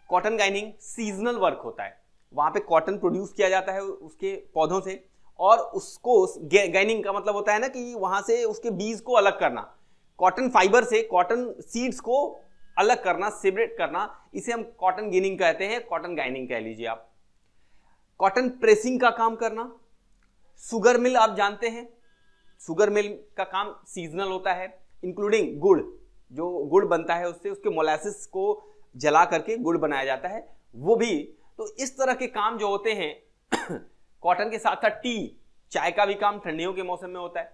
कॉटन गाइनिंग सीजनल वर्क होता है, वहां पे कॉटन प्रोड्यूस किया जाता है उसके पौधों से, और उसको गाइनिंग का मतलब होता है ना कि वहां से उसके बीज को अलग करना, कॉटन फाइबर से कॉटन सीड्स को अलग करना, सेपरेट करना, इसे हम कॉटन गिनिंग कहते हैं, कॉटन गाइनिंग कह लीजिए आप। कॉटन प्रेसिंग का काम करना, शुगर मिल आप जानते हैं, शुगर मिल का काम सीजनल होता है, इंक्लूडिंग गुड़, जो गुड़ बनता है उससे, उसके मोलासिस को जला करके गुड़ बनाया जाता है, वो भी। तो इस तरह के काम जो होते हैं कॉटन के साथ साथ टी, चाय का भी काम ठंडियों के मौसम में होता है,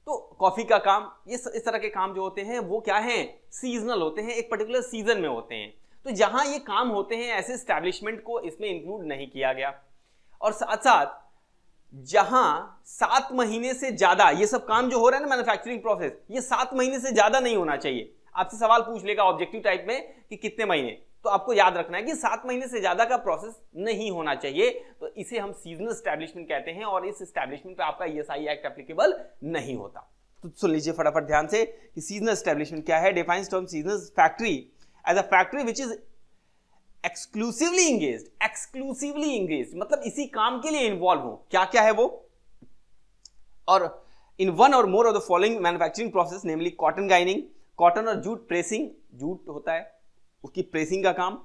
तो कॉफी का काम, ये इस तरह के काम जो होते हैं वो क्या हैं, सीजनल होते हैं, एक पर्टिकुलर सीजन में होते हैं। तो जहां ये काम होते हैं ऐसे एस्टैब्लिशमेंट को इसमें इंक्लूड नहीं किया गया। और साथ साथ जहां 7 महीने से ज्यादा ये सब काम जो हो रहा है ना मैन्युफैक्चरिंग प्रोसेस, ये 7 महीने से ज्यादा नहीं होना चाहिए। आपसे सवाल पूछ लेगा ऑब्जेक्टिव टाइप में कि कितने महीने, तो आपको याद रखना है कि 7 महीने से ज्यादा का प्रोसेस नहीं होना चाहिए, तो इसे हम सीजनल एस्टैब्लिशमेंट कहते हैं, और इस एस्टैब्लिशमेंट पे आपका ईएसआई एक्ट एप्लीकेबल नहीं होता। तो सुन लीजिए फटाफट ध्यान से कि सीजनल एस्टैब्लिशमेंट क्या है। Defines term seasonal factory as a factory which is exclusively engaged, मतलब इसी काम के लिए इन्वॉल्व हो, क्या क्या है वो, और in one or more of the following manufacturing process, namely cotton ginning, cotton और जूट प्रेसिंग, जूट होता है उसकी प्रेसिंग का काम,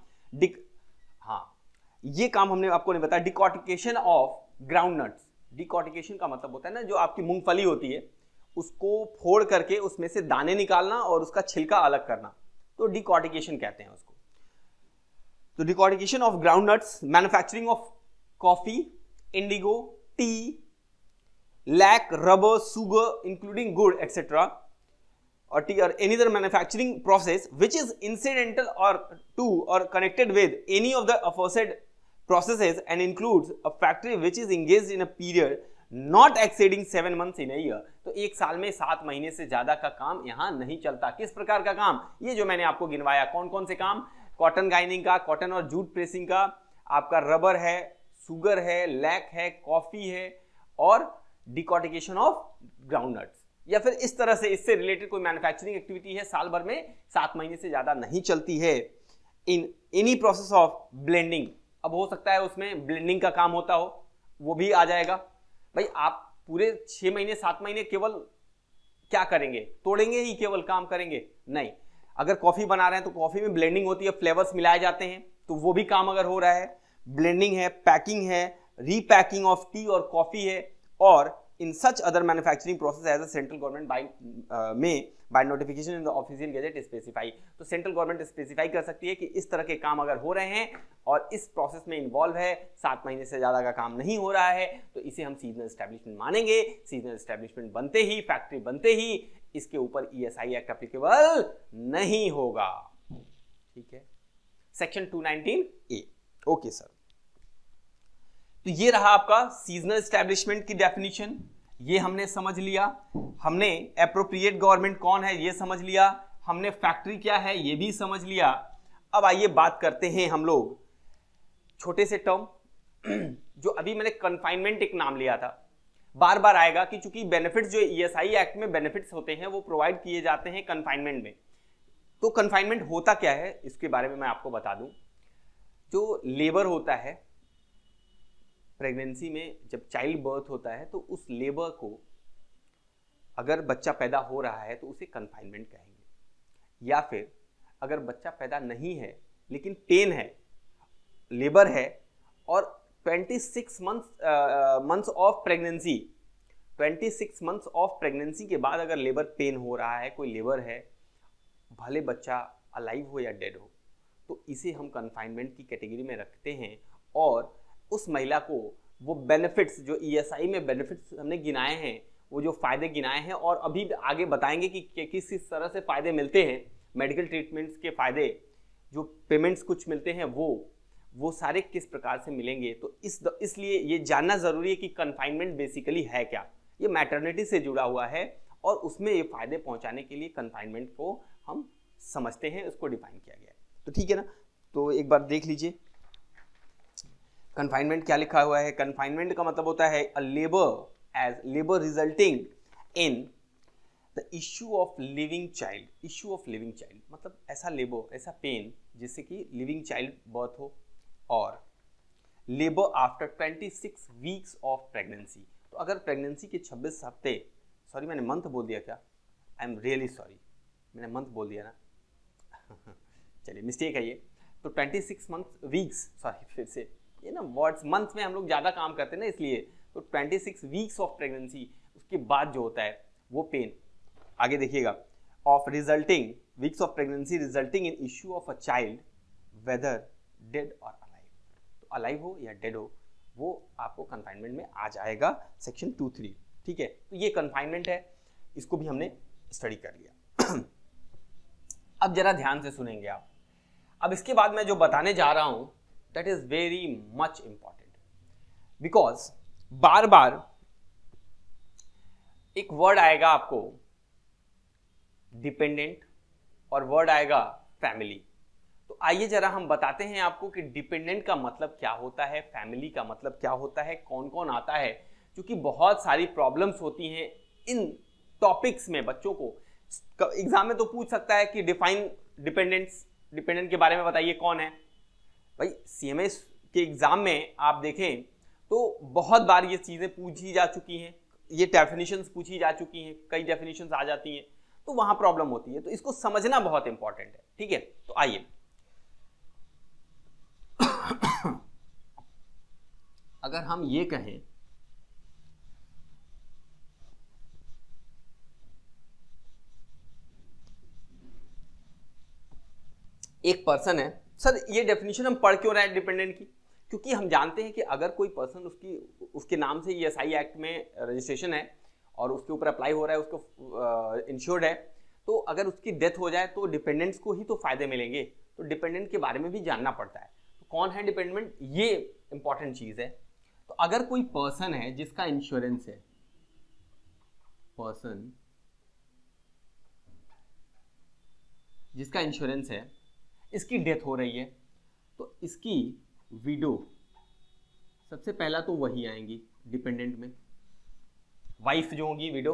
ये काम हमने आपको नहीं बताया, decortication of ground nuts, decortication का मतलब होता है ना जो आपकी मूंगफली होती है उसको फोड़ करके उसमें से दाने निकालना और उसका छिलका अलग करना, तो डिकॉर्टिकेशन कहते हैं उसको। तो decortication of ground nuts, manufacturing of coffee, indigo, tea, lac, rubber, sugar including gur etcetera, or tea or any other manufacturing process which is incidental or to or connected with any of the aforesaid processes and includes a factory which is engaged in a period not exceeding 7 months in a year। तो एक साल में 7 महीने से ज्यादा का काम यहां नहीं चलता। किस प्रकार का काम? ये जो मैंने आपको गिनवाया, कौन कौन से काम, कॉटन गाइनिंग का, कॉटन और जूट प्रेसिंग का, आपका रबर है, सुगर है, लैक है, कॉफी है, और डिकॉर्टिकेशन ऑफ ग्राउंड नट्स, या फिर इस तरह से इससे रिलेटेड कोई मैन्युफैक्चरिंग एक्टिविटी है साल भर में 7 महीने से ज्यादा नहीं चलती है। In any process of blending, अब हो सकता है उसमें ब्लेंडिंग का काम होता हो, वो भी आ जाएगा। भाई आप पूरे 6 महीने 7 महीने केवल क्या करेंगे, तोड़ेंगे ही केवल काम करेंगे? नहीं, अगर कॉफी बना रहे हैं तो कॉफी में ब्लेंडिंग होती है, फ्लेवर्स मिलाए जाते हैं, तो वो भी काम अगर हो रहा है, ब्लेंडिंग है, पैकिंग है, रीपैकिंग ऑफ टी और कॉफी है, और in such other manufacturing process as the central government may by notification in the official gazette specify। तो सेंट्रल गवर्नमेंट स्पेसिफाई कर सकती है कि इस तरह के काम अगर हो रहे हैं और इस प्रोसेस में इन्वॉल्व है, 7 महीने से ज्यादा का काम नहीं हो रहा है, तो इसे हम सीजनल एस्टैब्लिशमेंट मानेंगे। सीजनल एस्टैब्लिशमेंट बनते ही, फैक्ट्री बनते ही इसके ऊपर ईएसआई एक्ट एप्लीकेबल नहीं होगा। ठीक है, सेक्शन 219A। ओके सर, तो ये रहा आपका सीजनल एस्टैब्लिशमेंट की डेफिनेशन, ये हमने समझ लिया। हमने एप्रोप्रिएट गवर्नमेंट कौन है ये समझ लिया, हमने फैक्ट्री क्या है ये भी समझ लिया। अब आइए बात करते हैं हम लोग छोटे से टर्म, जो अभी मैंने कन्फाइनमेंट एक नाम लिया था, बार बार आएगा कि चूंकि बेनिफिट्स जो ईएसआई एक्ट में बेनिफिट्स होते हैं वो प्रोवाइड किए जाते हैं कन्फाइनमेंट में। तो कन्फाइनमेंट होता क्या है इसके बारे में मैं आपको बता दूं। जो लेबर होता है प्रेगनेंसी में जब चाइल्ड बर्थ होता है तो उस लेबर को, अगर बच्चा पैदा हो रहा है तो उसे कन्फाइनमेंट कहेंगे। या फिर अगर बच्चा पैदा नहीं है लेकिन पेन है, लेबर है, और 26 months of pregnancy, 26 months of pregnancy के बाद अगर लेबर पेन हो रहा है, कोई लेबर है, भले बच्चा अलाइव हो या डेड हो, तो इसे हम कन्फाइनमेंट की कैटेगरी में रखते हैं। और उस महिला को वो बेनिफिट्स, जो ESI में बेनिफिट्स हमने गिनाए हैं, वो जो फ़ायदे गिनाए हैं और अभी आगे बताएंगे कि किस किस तरह से फ़ायदे मिलते हैं, मेडिकल ट्रीटमेंट्स के फ़ायदे, जो पेमेंट्स कुछ मिलते हैं, वो सारे किस प्रकार से मिलेंगे। तो इसलिए ये जानना ज़रूरी है कि कन्फाइनमेंट बेसिकली है क्या। ये मैटरनिटी से जुड़ा हुआ है और उसमें ये फ़ायदे पहुंचाने के लिए कन्फाइनमेंट को हम समझते हैं, उसको डिफाइन किया गया है। तो ठीक है ना, तो एक बार देख लीजिए कन्फाइनमेंट क्या लिखा हुआ है। कन्फाइनमेंट का मतलब होता है labour resulting in the issue of living child. Issue of living child मतलब ऐसा लेबर, ऐसा पेन जिससे कि लिविंग चाइल्ड बर्थ हो, और labour after 26 weeks of pregnancy. तो अगर प्रेगनेंसी के 26 हफ्ते, सॉरी मैंने मंथ बोल दिया क्या, आई एम रियली सॉरी, मैंने मंथ बोल दिया ना चलिए मिस्टेक है ये। तो 26 मंथ वीक्स, सॉरी फिर से ये ना वर्ड्स, मंथ में हम लोग ज़्यादा काम करते हैं ना इसलिए। तो 26 वीक्स ऑफ प्रेगनेंसी, उसके बाद जो होता है वो पेन, आगे देखिएगा, of resulting weeks of pregnancy resulting in issue of a child whether dead or alive. तो अलाइव हो या डेड हो वो आपको कन्फाइनमेंट में आ जाएगा, सेक्शन 2(3). ठीक है, तो ये कन्फाइनमेंट है, इसको भी हमने स्टडी कर लिया। अब जरा ध्यान से सुनेंगे आप। अब इसके बाद मैं जो बताने जा रहा हूं that is very much important, because बार बार एक वर्ड आएगा आपको डिपेंडेंट और वर्ड आएगा फैमिली। तो आइए जरा हम बताते हैं आपको कि डिपेंडेंट का मतलब क्या होता है, फैमिली का मतलब क्या होता है, कौन कौन आता है, क्योंकि बहुत सारी प्रॉब्लम्स होती हैं इन टॉपिक्स में। बच्चों को एग्जाम में तो पूछ सकता है कि डिफाइन डिपेंडेंट के बारे में बताइए कौन है। भाई CMA के एग्जाम में आप देखें तो बहुत बार ये चीज़ें पूछी जा चुकी हैं, ये डेफिनेशंस पूछी जा चुकी हैं, कई डेफिनेशंस आ जाती हैं, तो वहां प्रॉब्लम होती है। तो इसको समझना बहुत इंपॉर्टेंट है। ठीक है, तो आइए अगर हम ये कहें एक पर्सन है, सर ये डेफिनेशन हम पढ़ क्यों रहे हैं डिपेंडेंट की, क्योंकि हम जानते हैं कि अगर कोई पर्सन उसके नाम से ESI एक्ट में रजिस्ट्रेशन है और उसके ऊपर अप्लाई हो रहा है, उसको इंश्योर्ड है, तो अगर उसकी डेथ हो जाए तो डिपेंडेंट्स को ही तो फायदे मिलेंगे। तो डिपेंडेंट के बारे में भी जानना पड़ता है, तो कौन है डिपेंडेंट, ये इंपॉर्टेंट चीज है। तो अगर कोई पर्सन है जिसका इंश्योरेंस है, पर्सन जिसका इंश्योरेंस है, इसकी डेथ हो रही है, तो इसकी विडो, सबसे पहला तो वही आएंगी डिपेंडेंट में, वाइफ जो होगी विडो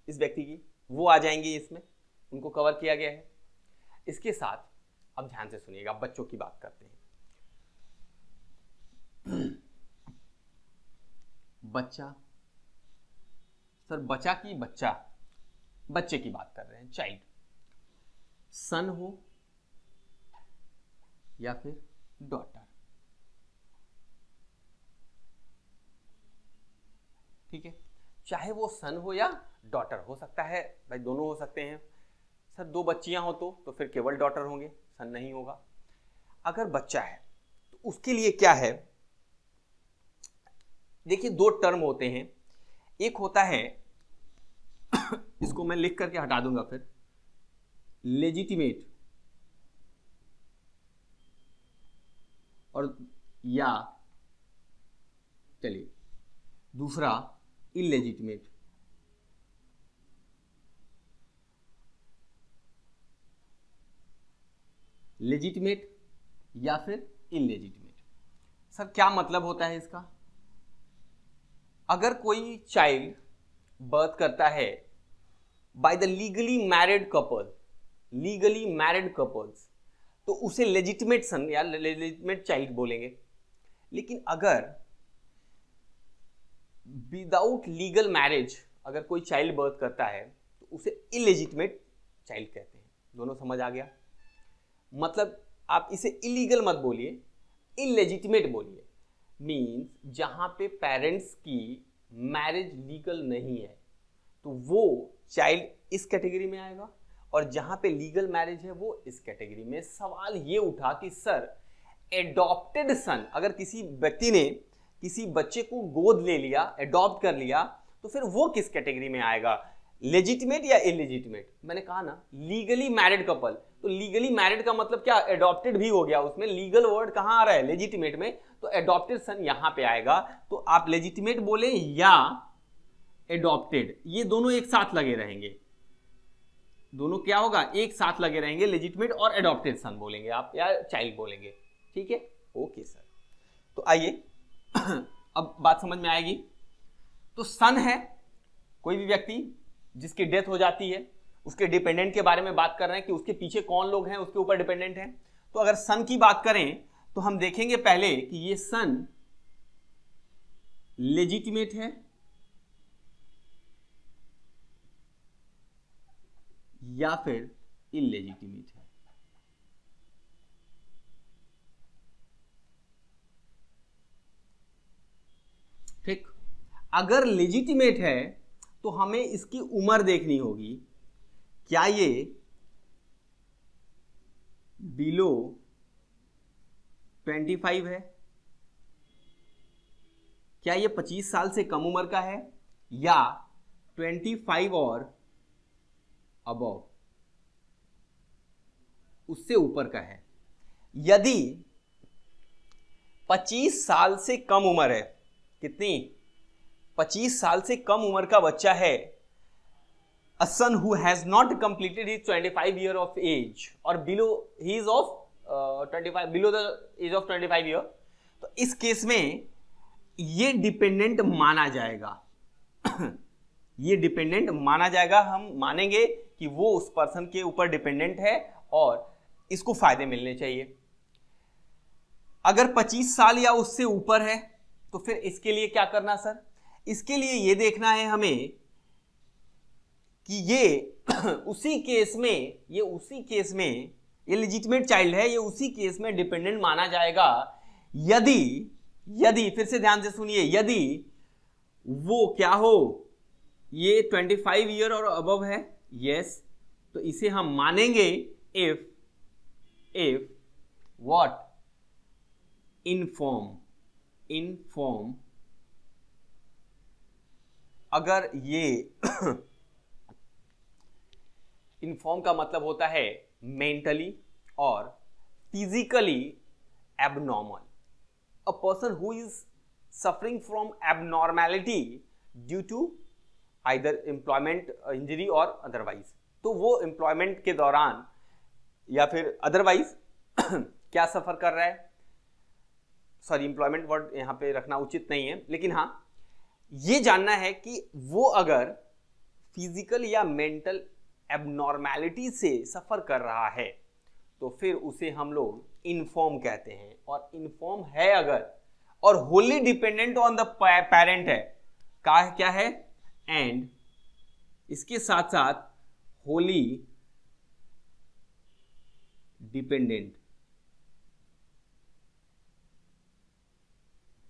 इस व्यक्ति की, वो आ जाएंगी इसमें, उनको कवर किया गया है। इसके साथ अब ध्यान से सुनिएगा, बच्चों की बात करते हैं। बच्चा, सर बच्चे की बात कर रहे हैं, चाइल्ड, सन हो या फिर डॉटर। ठीक है, चाहे वो सन हो या डॉटर, हो सकता है भाई दोनों हो सकते हैं। सर 2 बच्चियां हो तो फिर केवल डॉटर होंगे, सन नहीं होगा। अगर बच्चा है तो उसके लिए क्या है, देखिए 2 टर्म होते हैं। एक होता है इसको मैं लिख करके हटा दूंगा फिर, लेजिटिमेट, और या चलिए दूसरा इलेजिटिमेट। लेजिटिमेट या फिर इलेजिटिमेट। सर क्या मतलब होता है इसका, अगर कोई चाइल्ड बर्थ करता है by the legally married couples, तो उसे लेजिटिमेट सन या लेजिटिमेट चाइल्ड बोलेंगे। लेकिन अगर विदाउट लीगल मैरिज अगर कोई चाइल्ड बर्थ करता है तो उसे इलेजिटिमेट चाइल्ड कहते हैं। दोनों समझ आ गया? मतलब आप इसे इलीगल मत बोलिए, इलेजिटिमेट बोलिए। मीन्स जहां पे पेरेंट्स की मैरिज लीगल नहीं है तो वो चाइल्ड इस कैटेगरी में आएगा, और जहां पे लीगल मैरिज है वो इस कैटेगरी में। सवाल ये उठा कि सर एडॉप्टेड सन, अगर किसी व्यक्ति ने किसी बच्चे को गोद ले लिया, एडॉप्ट कर लिया, तो फिर वो किस कैटेगरी में आएगा, लेजिटिमेट या इलेजिटिमेट? मैंने कहा ना लीगली मैरिड कपल, तो लीगली मैरिड का मतलब क्या, एडॉप्टेड भी हो गया, उसमें लीगल वर्ड कहां आ रहा है, लेजिटिमेट में, तो एडॉप्टेड सन यहां पे आएगा। तो आप लेजिटिमेट बोले या एडॉप्टेड, ये दोनों एक साथ लगे रहेंगे, दोनों क्या होगा, एक साथ लगे रहेंगे, लेजिटिमेट और एडॉप्टेड सन बोलेंगे आप या चाइल्ड बोलेंगे, ठीक है? ओके सर, तो आइए अब बात समझ में आएगी। तो सन है कोई भी व्यक्ति जिसकी डेथ हो जाती है, उसके डिपेंडेंट के बारे में बात कर रहे हैं कि उसके पीछे कौन लोग हैं उसके ऊपर डिपेंडेंट हैं। तो अगर सन की बात करें तो हम देखेंगे पहले कि ये सन लेजिटिमेट है या फिर इलेजिटिमेट है। ठीक, अगर लेजिटिमेट है तो हमें इसकी उम्र देखनी होगी, क्या ये बिलो 25 है, क्या ये 25 साल से कम उम्र का है, या 25 और अबव उससे ऊपर का है। यदि 25 साल से कम उम्र है, कितनी, 25 साल से कम उम्र का बच्चा है, a son who has not completed his 25 year of age or below he is of 25 below the age of 25 year, तो इस केस में ये डिपेंडेंट माना जाएगा ये डिपेंडेंट माना जाएगा, हम मानेंगे कि वो उस पर्सन के ऊपर डिपेंडेंट है और इसको फायदे मिलने चाहिए। अगर 25 साल या उससे ऊपर है तो फिर इसके लिए क्या करना सर, इसके लिए ये देखना है हमें कि ये उसी केस में ये लेजिटिमेट चाइल्ड है, ये उसी केस में डिपेंडेंट माना जाएगा यदि फिर से ध्यान से सुनिए, यदि वो क्या हो, ये 25 ईयर और अबव है, यस, तो इसे हम मानेंगे इफ व्हाट, इनफॉर्म अगर ये इनफॉर्म का मतलब होता है मेंटली और physically abnormal, a person who is suffering from abnormality due to either employment injury or otherwise. तो वो एम्प्लॉयमेंट के दौरान या फिर अदरवाइज क्या सफर कर रहा है, सॉरी एम्प्लॉयमेंट वर्ड यहां पे रखना उचित नहीं है, लेकिन हाँ ये जानना है कि वो अगर फिजिकल या मेंटल एबनॉर्मैलिटी से सफर कर रहा है तो फिर उसे हम लोग इनफॉर्म कहते हैं। और इनफॉर्म है अगर और Holi dependent on the parent है, क्या है, एंड इसके साथ साथ होली डिपेंडेंट।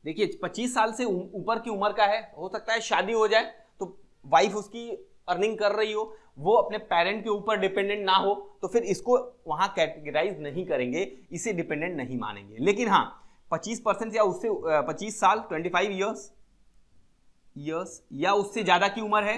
देखिए 25 साल से ऊपर की उम्र का है, हो सकता है शादी हो जाए तो वाइफ उसकी अर्निंग कर रही हो, वो अपने पेरेंट के ऊपर डिपेंडेंट ना हो, तो फिर इसको वहां कैटेगराइज नहीं करेंगे, इसे डिपेंडेंट नहीं मानेंगे। लेकिन हाँ 25% या उससे 25 साल 25 ईयर्स या उससे ज्यादा की उम्र है